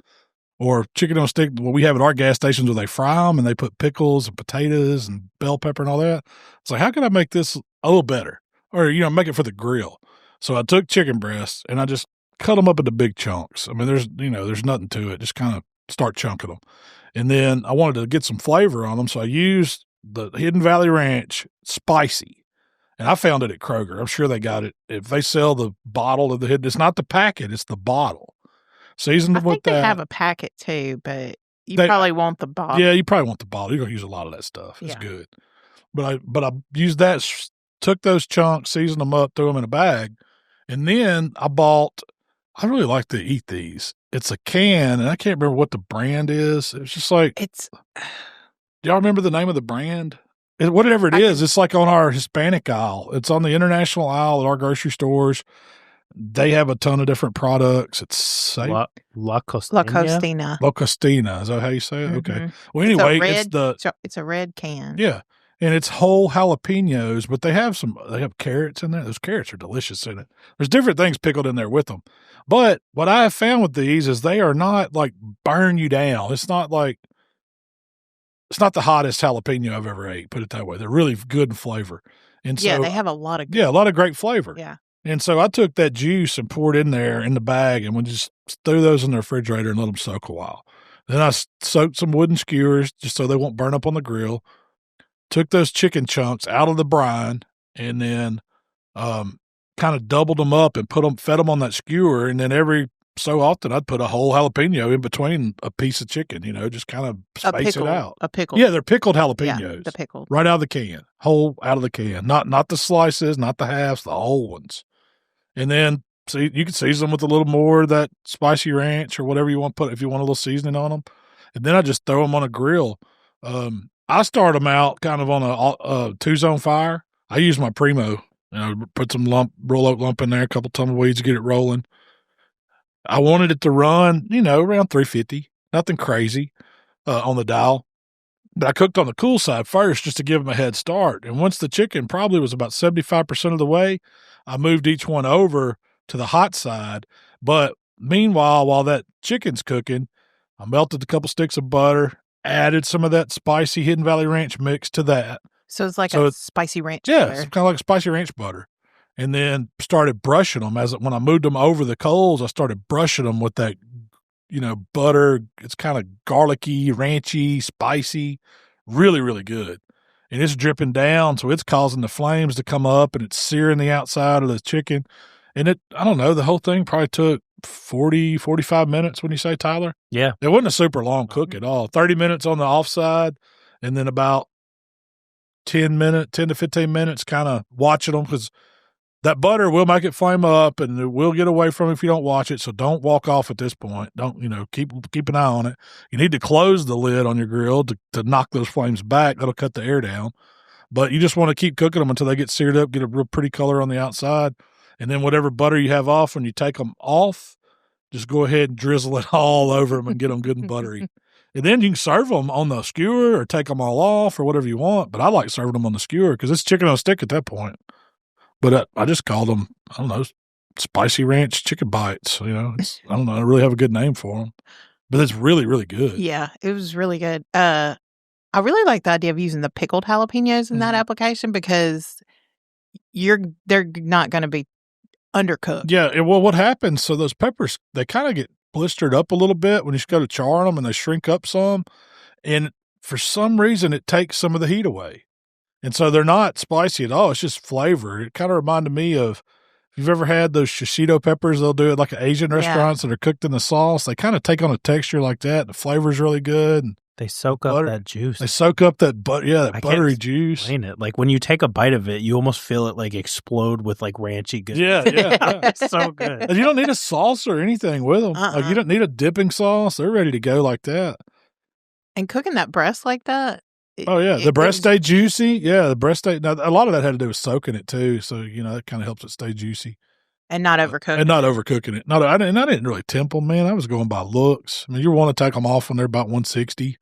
or chicken on a stick. What we have at our gas stations where they fry them and they put pickles and potatoes and bell pepper and all that. It's like, how can I make this a little better? Or, make it for the grill. So I took chicken breasts and I just cut them up into big chunks. I mean, there's nothing to it. Just kind of start chunking them. And then I wanted to get some flavor on them. So I used the Hidden Valley Ranch spicy. And I found it at Kroger. I'm sure they got it. If they sell the bottle of the Hidden, it's not the packet, it's the bottle. Seasoned with that. I think they have a packet too, but you probably want the bottle. Yeah, you probably want the bottle. You're going to use a lot of that stuff. It's good. But I used that, took those chunks, seasoned them up, threw them in a bag. And then I really like to eat these. It's a can, and I can't remember what the brand is. It's just like. Do y'all remember the name of the brand? Whatever it is, it's like on our Hispanic aisle. It's on the international aisle at our grocery stores. They have a ton of different products. It's La Costina. La Costina. La Costina. Is that how you say it? Mm-hmm. Okay. Well, anyway, it's a red can. Yeah. And it's whole jalapenos, but they have carrots in there. Those carrots are delicious in it. There's different things pickled in there with them. But what I have found with these is they are not like burn you down. It's not the hottest jalapeno I've ever ate, put it that way. They're really good in flavor. And so, they have a lot of great flavor. Yeah. And so I took that juice and poured it in there in the bag, and we just threw those in the refrigerator and let them soak a while. Then I soaked some wooden skewers just so they won't burn up on the grill. Took those chicken chunks out of the brine and then kind of doubled them up and fed them on that skewer. And then every so often I'd put a whole jalapeno in between a piece of chicken, just kind of space it out. A pickle. Yeah, they're pickled jalapenos. Yeah, the pickled. Right out of the can. Whole out of the can. Not the slices, not the halves, the whole ones. And then you can season them with a little more of that spicy ranch or whatever you want to put if you want a little seasoning on them. And then I just throw them on a grill. I start them out kind of on a 2-zone fire. I use my Primo. Put some roll oak lump in there, a couple tumbleweeds to get it rolling. I wanted it to run, around 350, nothing crazy on the dial. But I cooked on the cool side first just to give them a head start. And once the chicken probably was about 75% of the way, I moved each one over to the hot side. But meanwhile, while that chicken's cooking, I melted a couple sticks of butter, added some of that spicy Hidden Valley Ranch mix to that. So it's like a spicy ranch butter. Yeah, it's kind of like spicy ranch butter. And then started brushing them when I moved them over the coals. I started brushing them with that, butter. It's kind of garlicky, ranchy, spicy, really, really good. And it's dripping down, so it's causing the flames to come up, and it's searing the outside of the chicken. And I don't know, the whole thing probably took 40, 45 minutes, when you say, Tyler? Yeah. It wasn't a super long cook at all. 30 minutes on the offside, and then about 10 to 15 minutes kind of watching them, because that butter will make it flame up, and it will get away from it if you don't watch it. So don't walk off at this point. Don't, keep an eye on it. You need to close the lid on your grill to knock those flames back. That'll cut the air down. But you just want to keep cooking them until they get seared up, get a real pretty color on the outside. And then whatever butter you have off, when you take them off, just go ahead and drizzle it all over them and get them good and buttery. And then you can serve them on the skewer or take them all off or whatever you want. But I like serving them on the skewer because it's chicken on a stick at that point. But I just called them, I don't know, spicy ranch chicken bites. I don't know, I really have a good name for them. But it's really, really good. Yeah, it was really good. I really like the idea of using the pickled jalapenos in that application because they're not going to be undercooked. Yeah, well, what happens, so those peppers, they kind of get blistered up a little bit when you go to char them, and they shrink up some. And for some reason, it takes some of the heat away. And so they're not spicy at all. It's just flavor. It kind of reminded me of, if you've ever had those shishito peppers, they'll do it like at Asian restaurants that are cooked in the sauce. They kind of take on a texture like that. The flavor's really good. And they soak up that juice. They soak up that buttery juice. Explain it. Like when you take a bite of it, you almost feel it like explode with like ranchy goodness. Yeah. It's so good. And you don't need a sauce or anything with them. Like you don't need a dipping sauce. They're ready to go like that. And cooking that breast like that. Oh, yeah. The breast stay juicy. Yeah, the breast stay. Now, a lot of that had to do with soaking it, too. So, that kind of helps it stay juicy. And not overcooking not overcooking it. I didn't really temp them, man. I was going by looks. I mean, you want to take them off when they're about 160.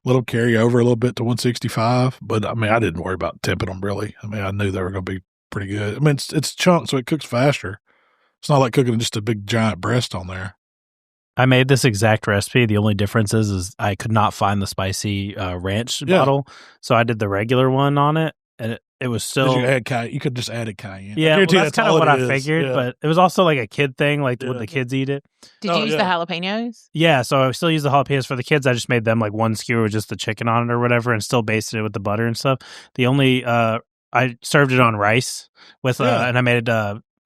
little carry over a little bit to 165. But I mean, I didn't worry about temping them really. I mean, I knew they were going to be pretty good. I mean, it's chunks, so it cooks faster. It's not like cooking just a big giant breast on there. I made this exact recipe. The only difference is I could not find the spicy ranch bottle, so I did the regular one on it, and it was still. You could just add cayenne. Yeah, well, that's kind of what I figured, but it was also like a kid thing, like when the kids eat it. Did you use the jalapenos? Yeah, so I still use the jalapenos for the kids. I just made them like one skewer with just the chicken on it or whatever, and still basted it with the butter and stuff. The only I served it on rice with, and I made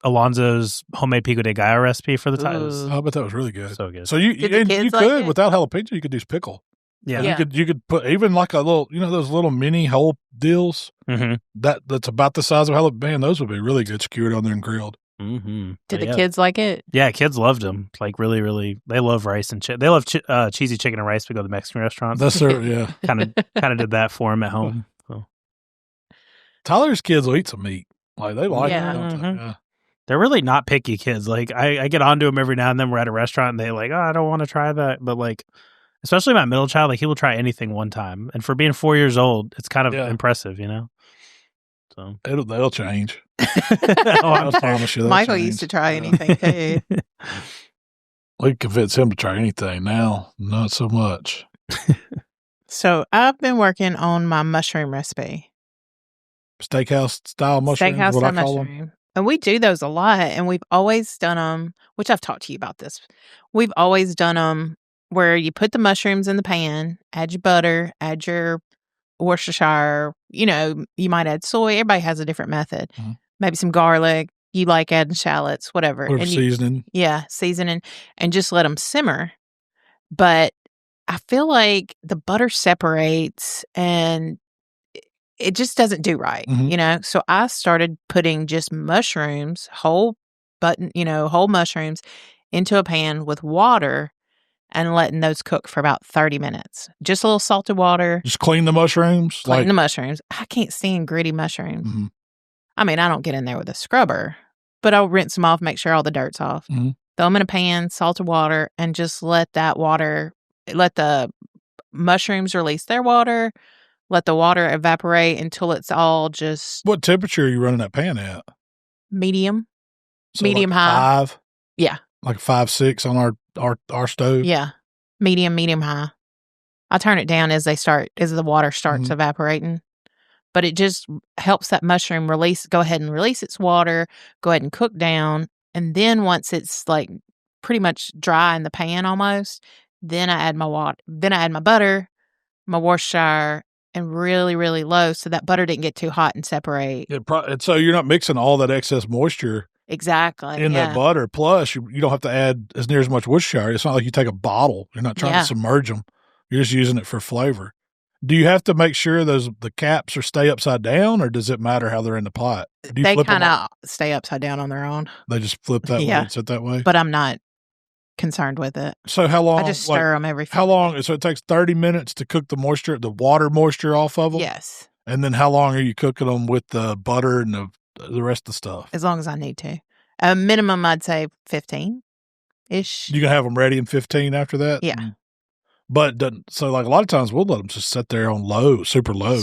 Alonzo's homemade pico de gallo recipe for the tacos. I bet that was really good. So good. So you could without jalapeno, you could use pickle. Yeah. You could put even like a little, those little mini whole deals that's about the size of jalapeno. Those would be really good skewered on there and grilled. Mm-hmm. Did the kids like it? Yeah, kids loved them. Like really, really, they love rice and they love cheesy chicken and rice. We go to the Mexican restaurants. That's their kind of did that for them at home. So. Tyler's kids will eat some meat. Like they like it. Yeah. They're really not picky kids. Like I get onto them every now and then. We're at a restaurant and they like, I don't want to try that. But like, especially my middle child, like he will try anything one time. And for being 4 years old, it's kind of impressive, So they'll change. I promise you. Michael used to try anything too. We convince him to try anything now. Not so much. So I've been working on my mushroom recipe. Steakhouse style mushrooms. Steakhouse what style I call mushroom. them. And we do those a lot, and we've always done them, which I've talked to you about this. We've always done them where you put the mushrooms in the pan, add your butter, add your Worcestershire, you might add soy. Everybody has a different method. Mm-hmm. Maybe some garlic. You like adding shallots, whatever. Or seasoning. Seasoning, and just let them simmer. But I feel like the butter separates and it just doesn't do right, So I started putting just mushrooms, whole mushrooms into a pan with water and letting those cook for about 30 minutes. Just a little salted water. Just clean the mushrooms? The mushrooms. I can't stand gritty mushrooms. Mm-hmm. I mean, I don't get in there with a scrubber, but I'll rinse them off, make sure all the dirt's off. Mm-hmm. Throw them in a pan, salted water, and just let the mushrooms release their water. Let the water evaporate until it's all just... What temperature are you running that pan at? Medium. So medium like high. 5? Yeah. Like 5-6 on our stove? Yeah. Medium high. I turn it down as the water starts evaporating. But it just helps that mushroom go ahead and release its water, go ahead and cook down. And then once it's like pretty much dry in the pan almost, then I add my water. Then I add my butter, my Worcestershire, and really, really low so that butter didn't get too hot and separate. And so you're not mixing all that excess moisture exactly in that butter. Plus, you don't have to add as near as much Worcestershire. It's not like you take a bottle. You're not trying to submerge them. You're just using it for flavor. Do you have to make sure the caps stay upside down, or does it matter how they're in the pot? They kind of stay upside down on their own. They just flip that way and sit that way? But I'm not concerned with it. So how long? I just stir them every. How long? So it takes 30 minutes to cook the water moisture off of them. Yes. And then how long are you cooking them with the butter and the rest of the stuff? As long as I need to. A minimum, I'd say 15-ish. You can have them ready in 15 after that. Yeah. But so like a lot of times we'll let them just sit there on low, super low,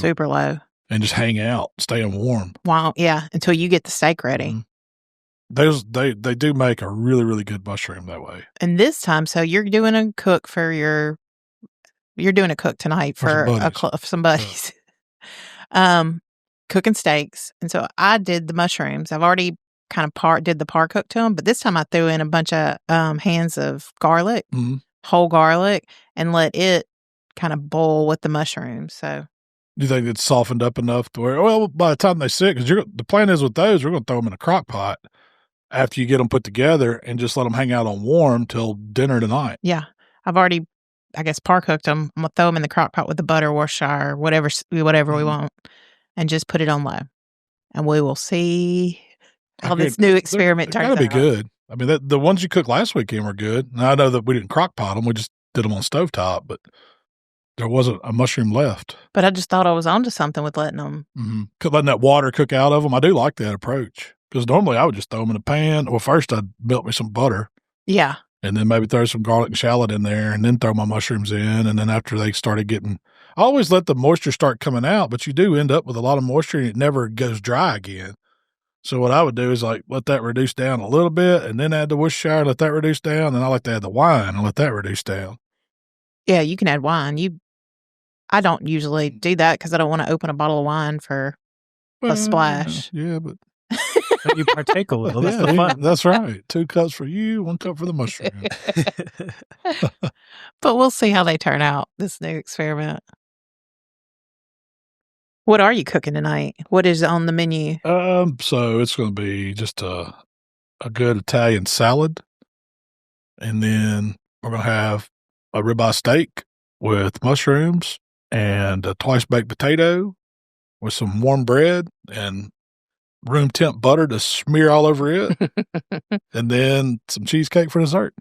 and just hang out, staying warm. Wow. Yeah. Until you get the steak ready. Mm-hmm. They do make a really, really good mushroom that way. And this time, so you're doing a cook tonight for some buddies. Cooking steaks. And so I did the mushrooms. I've already kind of did the par cook to them, but this time I threw in a bunch of hands of garlic, whole garlic, and let it kind of boil with the mushrooms. So do you think it's softened up enough to where, by the time they sit, because the plan is with those, we're going to throw them in a crock pot after you get them put together and just let them hang out on warm till dinner tonight. Yeah. I've already, I guess, par cooked them. I'm going to throw them in the crock pot with the butter, Worcestershire, whatever we want, and just put it on low. And we will see how this new experiment turns out. They're gotta be good. I mean, the ones you cooked last weekend were good. Now, I know that we didn't crock pot them. We just did them on stovetop, but there wasn't a mushroom left. But I just thought I was onto something with letting them. Letting that water cook out of them. I do like that approach. Because normally I would just throw them in a pan. Well, first I'd melt me some butter. Yeah. And then maybe throw some garlic and shallot in there and then throw my mushrooms in. And then after they started getting I always let the moisture start coming out, but you do end up with a lot of moisture and it never goes dry again. So what I would do is like let that reduce down a little bit and then add the Worcestershire, let that reduce down. And I like to add the wine and let that reduce down. Yeah, you can add wine. I don't usually do that because I don't want to open a bottle of wine for a splash. Yeah, but you partake a little. That's the fun. That's right. 2 cups for you, 1 cup for the mushroom. But we'll see how they turn out, this new experiment. What are you cooking tonight? What is on the menu? So it's going to be just a good Italian salad. And then we're going to have a ribeye steak with mushrooms and a twice baked potato with some warm bread and room temp butter to smear all over it. And then some cheesecake for dessert.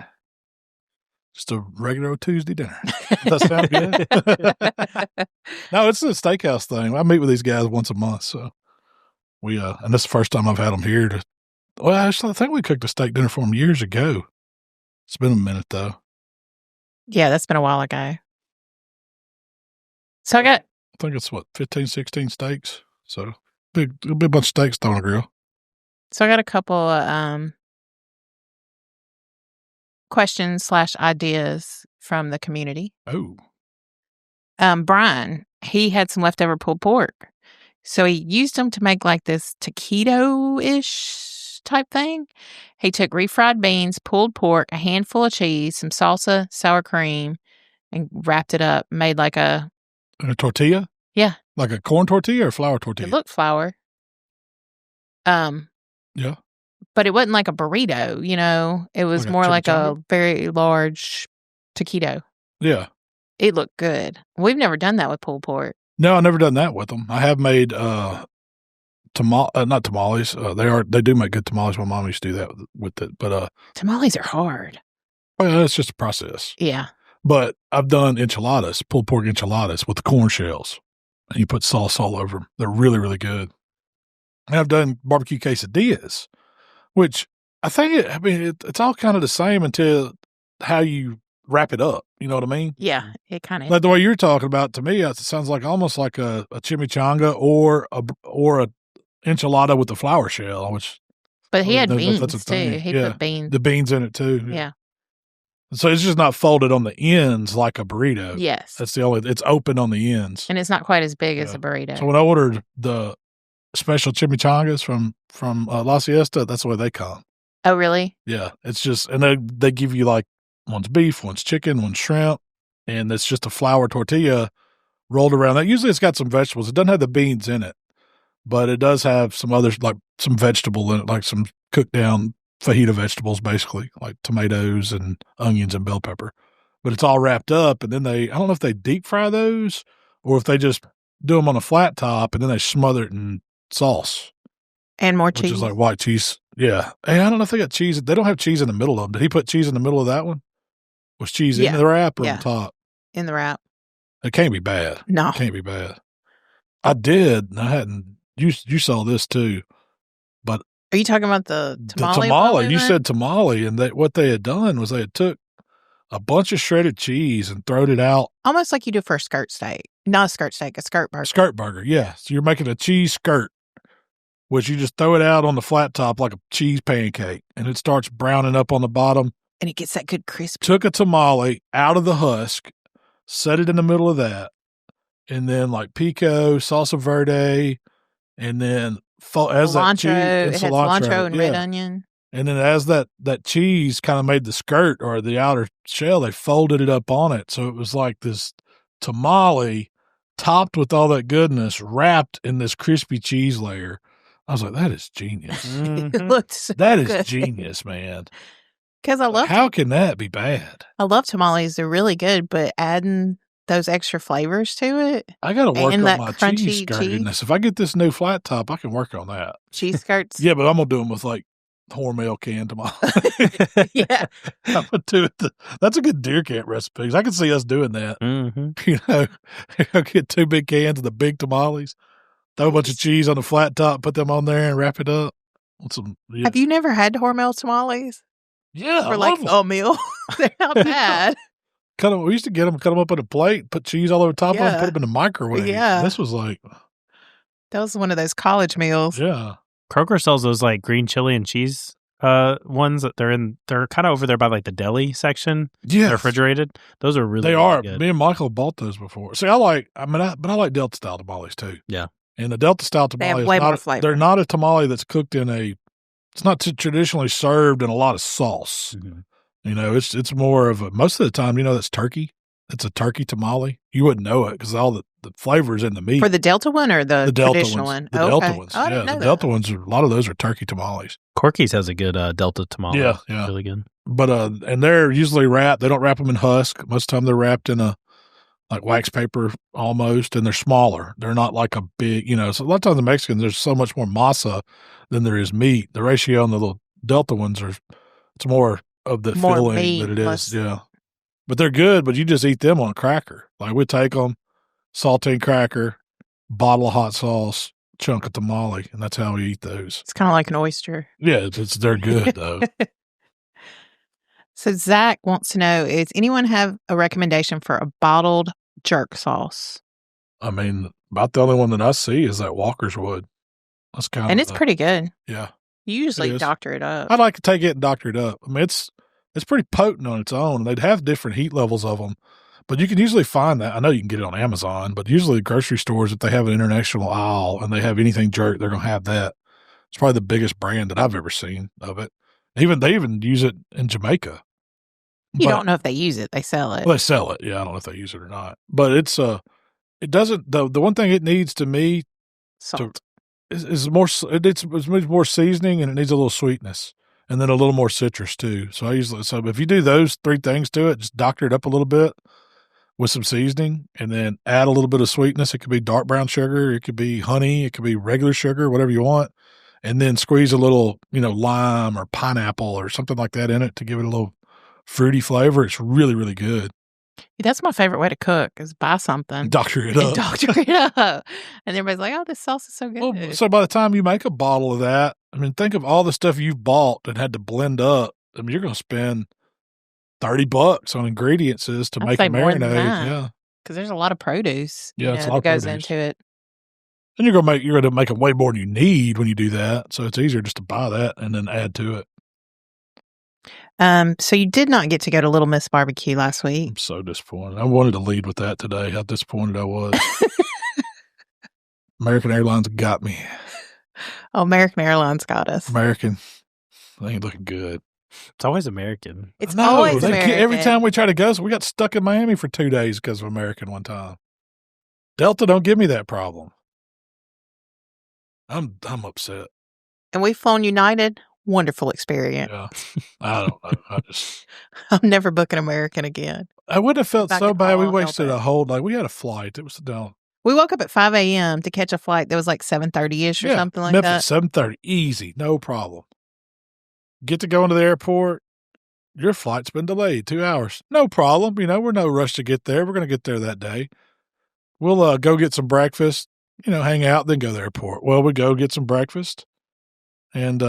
Just a regular Tuesday dinner. Does that sound good? No, it's a steakhouse thing. I meet with these guys once a month, so we and this is the first time I've had them here. Actually, I think we cooked a steak dinner for them years ago. It's been a minute though. Yeah, that's been a while ago. So I think it's 15, 16 steaks. So it'll be a bunch of steaks on a grill. So I got a couple of questions / ideas from the community. Oh. Brian, he had some leftover pulled pork. So he used them to make like this taquito-ish type thing. He took refried beans, pulled pork, a handful of cheese, some salsa, sour cream, and wrapped it up. Made like a tortilla? Yeah. Like a corn tortilla or flour tortilla? It looked flour. Yeah. But it wasn't like a burrito, you know. It was more like a very large taquito. Yeah. It looked good. We've never done that with pulled pork. No, I've never done that with them. I have made not tamales. They do make good tamales. My mom used to do that with it. But tamales are hard. Well, it's just a process. Yeah. But I've done enchiladas, pulled pork enchiladas with the corn shells. And you put sauce all over them. They're really, really good. And I've done barbecue quesadillas, which I think it's all kind of the same until how you wrap it up. You know what I mean? Yeah, it kind of like the way you're talking about. To me, it sounds like almost like a chimichanga or a enchilada with the flour shell. But he had beans too. He put beans. The beans in it too. Yeah. So it's just not folded on the ends like a burrito. Yes. It's open on the ends. And it's not quite as big as a burrito. So when I ordered the special chimichangas from La Siesta, that's the way they come. Oh, really? Yeah. It's just, and they give you like one's beef, one's chicken, one's shrimp, and it's just a flour tortilla rolled around that. Usually it's got some vegetables. It doesn't have the beans in it, but it does have some others, like some vegetable in it, like some cooked down fajita vegetables, basically, like tomatoes and onions and bell pepper. But it's all wrapped up, and then I don't know if they deep fry those or if they just do them on a flat top and then they smother it in sauce. And more cheese. Which is like white cheese. Yeah. Hey, I don't know if they got cheese. They don't have cheese in the middle of them. Did he put cheese in the middle of that one? Was cheese in the wrap or on top? In the wrap. It can't be bad. No. It can't be bad. I did, and I hadn't. You saw this too. But are you talking about the tamale? The tamale. You said tamale, and what they had done was they had took a bunch of shredded cheese and thrown it out. Almost like you do for a skirt steak. Not a skirt steak, a skirt burger. Skirt burger, yeah. So you're making a cheese skirt, which you just throw it out on the flat top like a cheese pancake, and it starts browning up on the bottom. And it gets that good crisp. Took a tamale out of the husk, set it in the middle of that, and then like pico, salsa verde, and then as that cheese, it has cilantro and red onion. And then as that cheese kind of made the skirt or the outer shell, they folded it up on it. So it was like this tamale topped with all that goodness, wrapped in this crispy cheese layer. I was like, that is genius. It looked so that good. is genius, man. Because I love. How can that be bad? I love tamales; they're really good, but adding those extra flavors to it, I got to work on that my crunchy cheese skirtiness. If I get this new flat top, I can work on that. Cheese skirts. Yeah, but I'm gonna do them with like Hormel canned tamale. Yeah, I'm gonna do it. That's a good deer camp recipe. I can see us doing that. Mm-hmm. You know, get 2 big cans of the big tamales, throw a bunch of cheese on the flat top, put them on there, and wrap it up. Have you never had Hormel tamales? Yeah, for like a meal? They're not bad. cut them. We used to cut them up on a plate, put cheese all over top of them, put them in the microwave. Yeah. This was like. That was one of those college meals. Yeah. Kroger sells those like green chili and cheese ones that they're kind of over there by like the deli section. Yeah. They're refrigerated. Those are really, they really are. good. Me and Michael bought those before. See, I like Delta style tamales too. Yeah. And the Delta style tamale have way more flavor. They're not a tamale that's cooked in it's not traditionally served in a lot of sauce. Mm-hmm. You know, it's more of most of the time, you know, that's turkey. It's a turkey tamale. You wouldn't know it because all the flavors in the meat. For the Delta one or the Delta traditional ones, one? The Delta ones. Oh, I didn't know the that. Delta ones, a lot of those are turkey tamales. Corky's has a good Delta tamale. Yeah. Really good. But, and they're usually wrapped. They don't wrap them in husk. Most of the time they're wrapped in like wax paper almost, and they're smaller. They're not like a big, you know, so a lot of times the Mexicans, there's so much more masa than there is meat. The ratio on the little Delta ones it's more of the More filling meat, than it is. less- Yeah. But they're good, but you just eat them on a cracker. Like we take them, saltine cracker, bottle of hot sauce, chunk of tamale, and that's how we eat those. It's kind of like an oyster. Yeah, they're good though. So Zach wants to know, does anyone have a recommendation for a bottled jerk sauce? I mean, about the only one that I see is that Walker's Wood. That's kind of, And it's pretty good. Yeah. You usually is. doctor it up. I'd like to take it and doctor it up. I mean, it's pretty potent on its own. They'd have different heat levels of them, but you can usually find that. I know you can get it on Amazon, but usually grocery stores, if they have an international aisle and they have anything jerk, they're going to have that. It's probably the biggest brand that I've ever seen of it. They even use it in Jamaica. You don't know if they use it. They sell it. Well, they sell it. Yeah, I don't know if they use it or not. But it doesn't. The one thing it needs to me Salt. is more. It's more seasoning, and it needs a little sweetness, and then a little more citrus too. So if you do those three things to it, just doctor it up a little bit with some seasoning, and then add a little bit of sweetness. It could be dark brown sugar, it could be honey, it could be regular sugar, whatever you want, and then squeeze a little, lime or pineapple or something like that in it to give it a little fruity flavor. It's really, really good. That's my favorite way to cook is buy something. Doctor it up. And doctor it up. And everybody's like, oh, this sauce is so good. Well, so by the time you make a bottle of that, I mean, think of all the stuff you've bought and had to blend up. I mean, you're going to spend $30 on ingredients to make a marinade. Yeah. Because there's a lot of produce. Yeah, it's a lot that of goes produce. into it. And you're going to make it way more than you need when you do that. So it's easier just to buy that and then add to it. So you did not get to go to Little Miss BBQ last week. I'm so disappointed. I wanted to lead with that today, how disappointed I was. American Airlines got me. Oh, American Airlines got us. American. They ain't looking good. It's always American. It's No, always American. every time we try to go, so we got stuck in Miami for 2 days because of American one time. Delta don't give me that problem. I'm upset. And we've flown United. Wonderful experience. Yeah. I don't know. I'm never booking American again. I wouldn't have felt Back so in bad. We Hall, wasted Delta. a whole, we had a flight. It was down. We woke up at 5 a.m. to catch a flight that was like 7:30-ish or something like Memphis, that. 7:30. Easy. No problem. Get to go into the airport. Your flight's been delayed 2 hours. No problem. We're no rush to get there. We're going to get there that day. We'll go get some breakfast, hang out, then go to the airport. Well, we go get some breakfast. And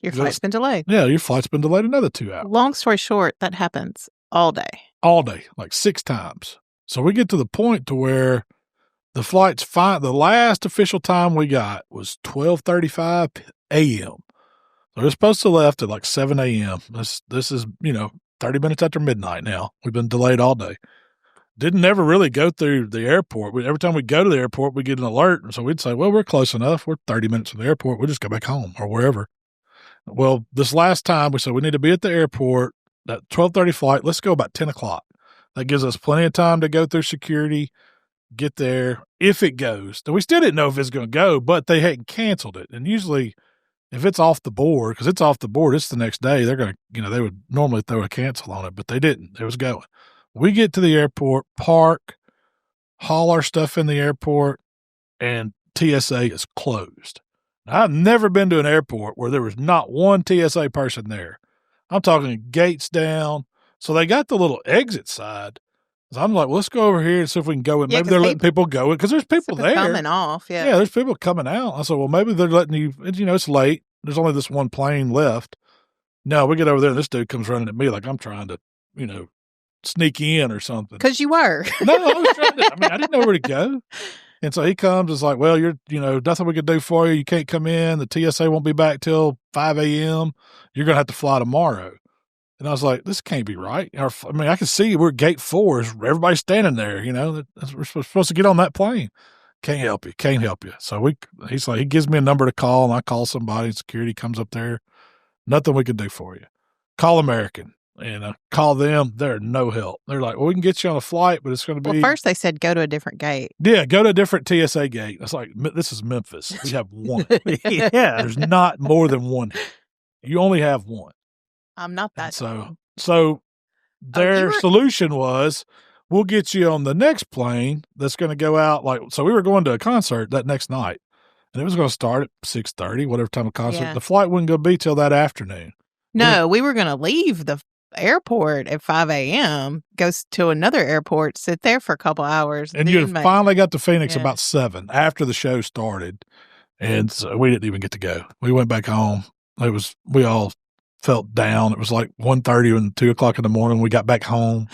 Your flight's been delayed. yeah, your flight's been delayed another 2 hours. Long story short, that happens all day. All day, like 6 times. So we get to the point to where the flight's fine. The last official time we got was 12:35 a.m. So we're supposed to have left at like 7 a.m. This is, 30 minutes after midnight now. We've been delayed all day. Didn't ever really go through the airport. Every time we go to the airport, we get an alert. And so we'd say, well, we're close enough. We're 30 minutes from the airport. We'll just go back home or wherever. Well, this last time we said we need to be at the airport, that 12:30 flight. Let's go about 10 o'clock. That gives us plenty of time to go through security, get there if it goes. We still didn't know if it's going to go, but they hadn't canceled it. And usually if it's off the board, because it's off the board, it's the next day, they're going to, they would normally throw a cancel on it, but they didn't. It was going. We get to the airport, park, haul our stuff in the airport, and TSA is closed. Now, I've never been to an airport where there was not one TSA person there. I'm talking gates down. So they got the little exit side. So I'm like, well, let's go over here and see if we can go in. Yeah, Maybe they're letting people go in because there's people there. Coming off, yeah. Yeah, there's people coming out. I said, well, maybe they're letting you, it's late. There's only this one plane left. No, we get over there and this dude comes running at me like I'm trying to, sneak in or something. Because you were. No, I didn't know where to go. And so he comes, it's like, well, nothing we can do for you. You can't come in. The TSA won't be back till 5 a.m. You're going to have to fly tomorrow. And I was like, this can't be right. I can see we're gate 4. Everybody's standing there, we're supposed to get on that plane. Can't help you. So he's like, he gives me a number to call, and I call somebody, and security comes up there. Nothing we can do for you. Call American. And I call them. They're no help. They're like, well, we can get you on a flight, but it's going to be. Well, first they said go to a different gate. Yeah, go to a different TSA gate. It's like, this is Memphis. We have one. Yeah. There's not more than one. You only have one. I'm not that. So their solution was, we'll get you on the next plane that's going to go out. So we were going to a concert that next night, and it was going to start at 6:30, whatever time of concert. Yeah. The flight wasn't going to be till that afternoon. No, we were going to leave the airport at 5 a.m., goes to another airport, sit there for a couple hours. And you finally got to Phoenix about 7 after the show started. And so we didn't even get to go. We went back home. We all felt down. It was like 1:30 and 2 o'clock in the morning. We got back home.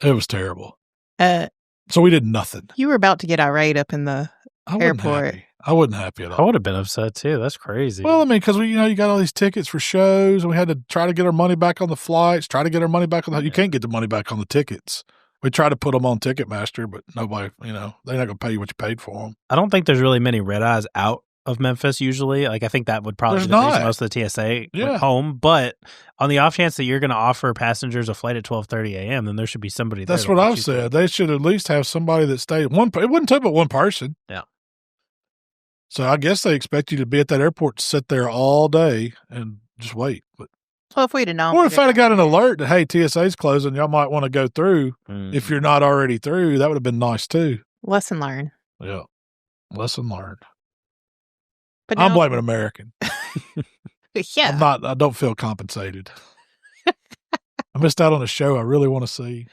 It was terrible. So we did nothing. You were about to get irate up in the airport. I wasn't happy at all. I would have been upset too. That's crazy. Well, because you got all these tickets for shows, and we had to try to get our money back on the flights, try to get our money back on you can't get the money back on the tickets. We tried to put them on Ticketmaster, but nobody, they're not going to pay you what you paid for them. I don't think there's really many red eyes out of Memphis usually. I think that would probably be most of the TSA went home. But on the off chance that you're going to offer passengers a flight at 12:30 a.m., then there should be somebody there. That's what I've said. They should at least have somebody that stayed. It wouldn't take but one person. Yeah. So I guess they expect you to be at that airport to sit there all day and just wait. But well, if we'd have known. Or if I'd have got an alert that, hey, TSA's closing, y'all might want to go through. If you're not already through, that would have been nice too. Lesson learned. Yeah. Lesson learned. But I'm blaming American. Yeah. I don't feel compensated. I missed out on a show I really want to see.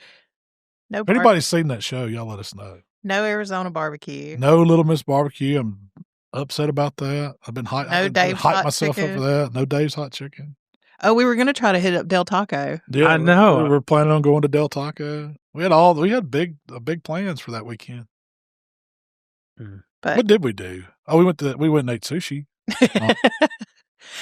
No. If anybody's seen that show, y'all let us know. No Arizona barbecue. No Little Miss BBQ. I'm upset about that. I've been hyping myself up for that. No Dave's Hot Chicken. Oh, we were going to try to hit up Del Taco. Yeah, I know. We were planning on going to Del Taco. We had big plans for that weekend. But what did we do? Oh, we went and ate sushi.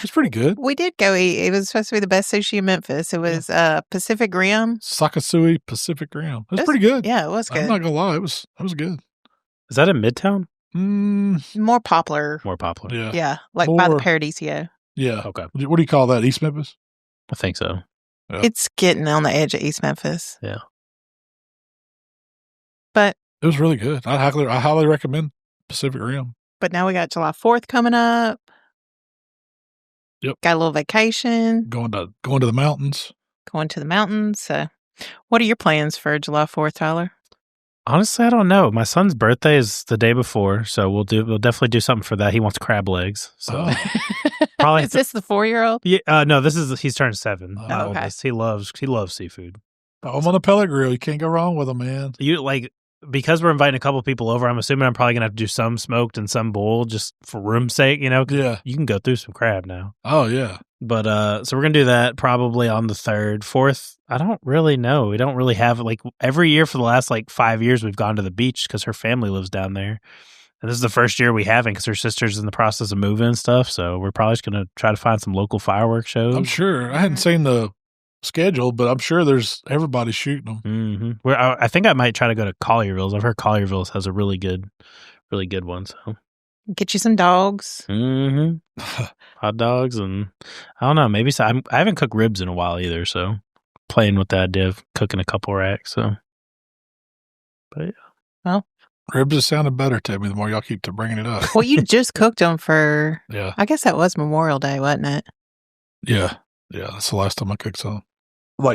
It's pretty good. We did go eat. It was supposed to be the best sushi in Memphis. It was Pacific Rim. Sakasui Pacific Rim. It was pretty good. Yeah, it was good. I'm not gonna lie, it was good. Is that in Midtown? More Poplar. Yeah, like by the Paradiso. Yeah. Okay. What do you call that? East Memphis? I think so. Yeah. It's getting on the edge of East Memphis. Yeah. But it was really good. I highly recommend Pacific Rim. But now we got July 4th coming up. Yep. Got a little vacation. Going to the mountains. So, what are your plans for July 4th, Tyler? Honestly, I don't know. My son's birthday is the day before, so we'll definitely do something for that. He wants crab legs, so probably. Is this the 4-year-old? Yeah, no. He's turned 7. Okay. He loves seafood. I'm on a pellet grill. You can't go wrong with them, man. Because we're inviting a couple people over, I'm assuming I'm probably going to have to do some smoked and some boiled just for room's sake, Yeah. You can go through some crab now. Oh, yeah. But, so we're going to do that probably on the 3rd. 4th, I don't really know. We don't really have, every year for the last, 5 years, we've gone to the beach because her family lives down there. And this is the first year we haven't because her sister's in the process of moving and stuff. So we're probably just going to try to find some local fireworks shows. I'm sure. I hadn't seen the schedule, but I'm sure there's everybody shooting them. Mm-hmm. I think I might try to go to Collierville's. I've heard Collierville's has a really good one. So get you some dogs. Mm-hmm. Hot dogs, and I don't know. Maybe I haven't cooked ribs in a while either. So playing with the idea of cooking a couple racks. So, but yeah. Well, ribs has sounded better to me the more y'all keep bringing it up. Well, you just cooked them for. Yeah. I guess that was Memorial Day, wasn't it? Yeah. Yeah, that's the last time I cooked some.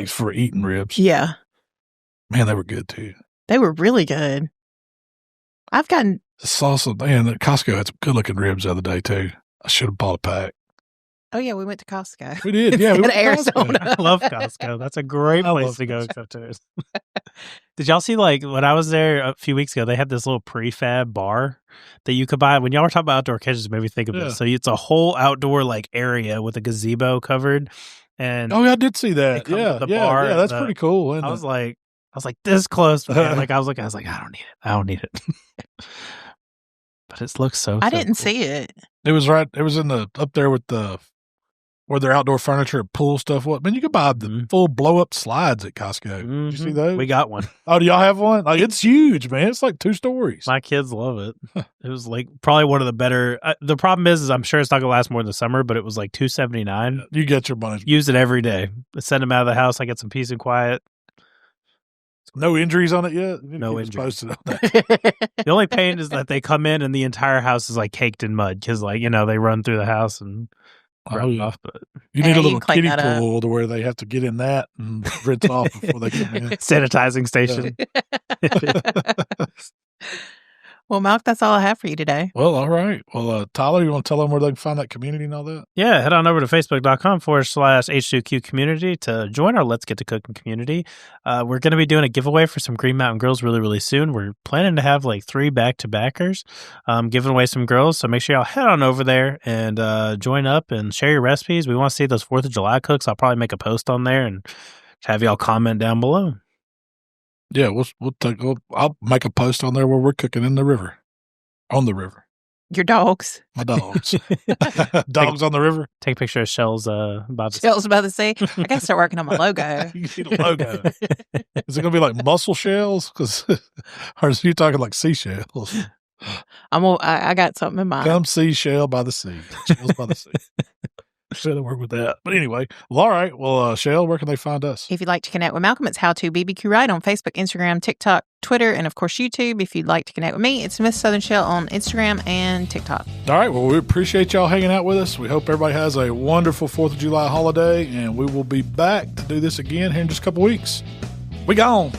For eating ribs. Yeah. Man, they were good too. They were really good. I've gotten the salsa. Man, Costco had some good looking ribs the other day too. I should have bought a pack. Oh yeah, we went to Costco. We did. Yeah, we went to Arizona. I love Costco. That's a great place to go, except tours. Did y'all see, when I was there a few weeks ago, they had this little prefab bar that you could buy. When y'all were talking about outdoor kitchens, it made me think of this. So it's a whole outdoor, area with a gazebo covered. And I did see that. Yeah, that's pretty cool. I was like this close, man. I was like, I don't need it. But it looks so. I didn't cool. see it. It was right. It was in up there with where their outdoor furniture and pool stuff was. Man, you could buy the full blow up slides at Costco. Did you see those? We got one. Oh, do y'all have one? Like, it's huge, man. It's like 2 stories. My kids love it. It was like probably one of the better. The problem is I'm sure it's not gonna last more than the summer, but it was like $279. You get your money. Use it every day. Send them out of the house. I get some peace and quiet. No injuries on it yet? No injuries. The only pain is that they come in and the entire house is like caked in mud because they run through the house and off. But you need a little kiddie pool to where they have to get in that and rinse off before they come in. Sanitizing station. Well, Malc, that's all I have for you today. Well, all right. Well, Tyler, you want to tell them where they can find that community and all that? Yeah, head on over to facebook.com/H2Q community to join our Let's Get to Cooking community. We're going to be doing a giveaway for some Green Mountain Grills really, really soon. We're planning to have like 3 back-to-backers giving away some grills. So make sure y'all head on over there and join up and share your recipes. We want to see those 4th of July cooks. I'll probably make a post on there and have y'all comment down below. Yeah, I'll make a post on there where we're cooking in the river. On the river. Your dogs. My dogs. Dogs on the river. Take a picture of Shells by the Shells by the sea. I got to start working on my logo. You need a logo. Is it going to be like mussel shells? Or are you talking like seashells? I got something in mind. Come see Shell by the sea. Shells by the sea. Should have worked with that. But anyway, all right. Well, Shell, where can they find us? If you'd like to connect with Malcolm, it's HowToBBQRight on Facebook, Instagram, TikTok, Twitter, and of course YouTube. If you'd like to connect with me, it's Miss Southern Shell on Instagram and TikTok. All right. Well, we appreciate y'all hanging out with us. We hope everybody has a wonderful 4th of July holiday, and we will be back to do this again here in just a couple weeks. We gone.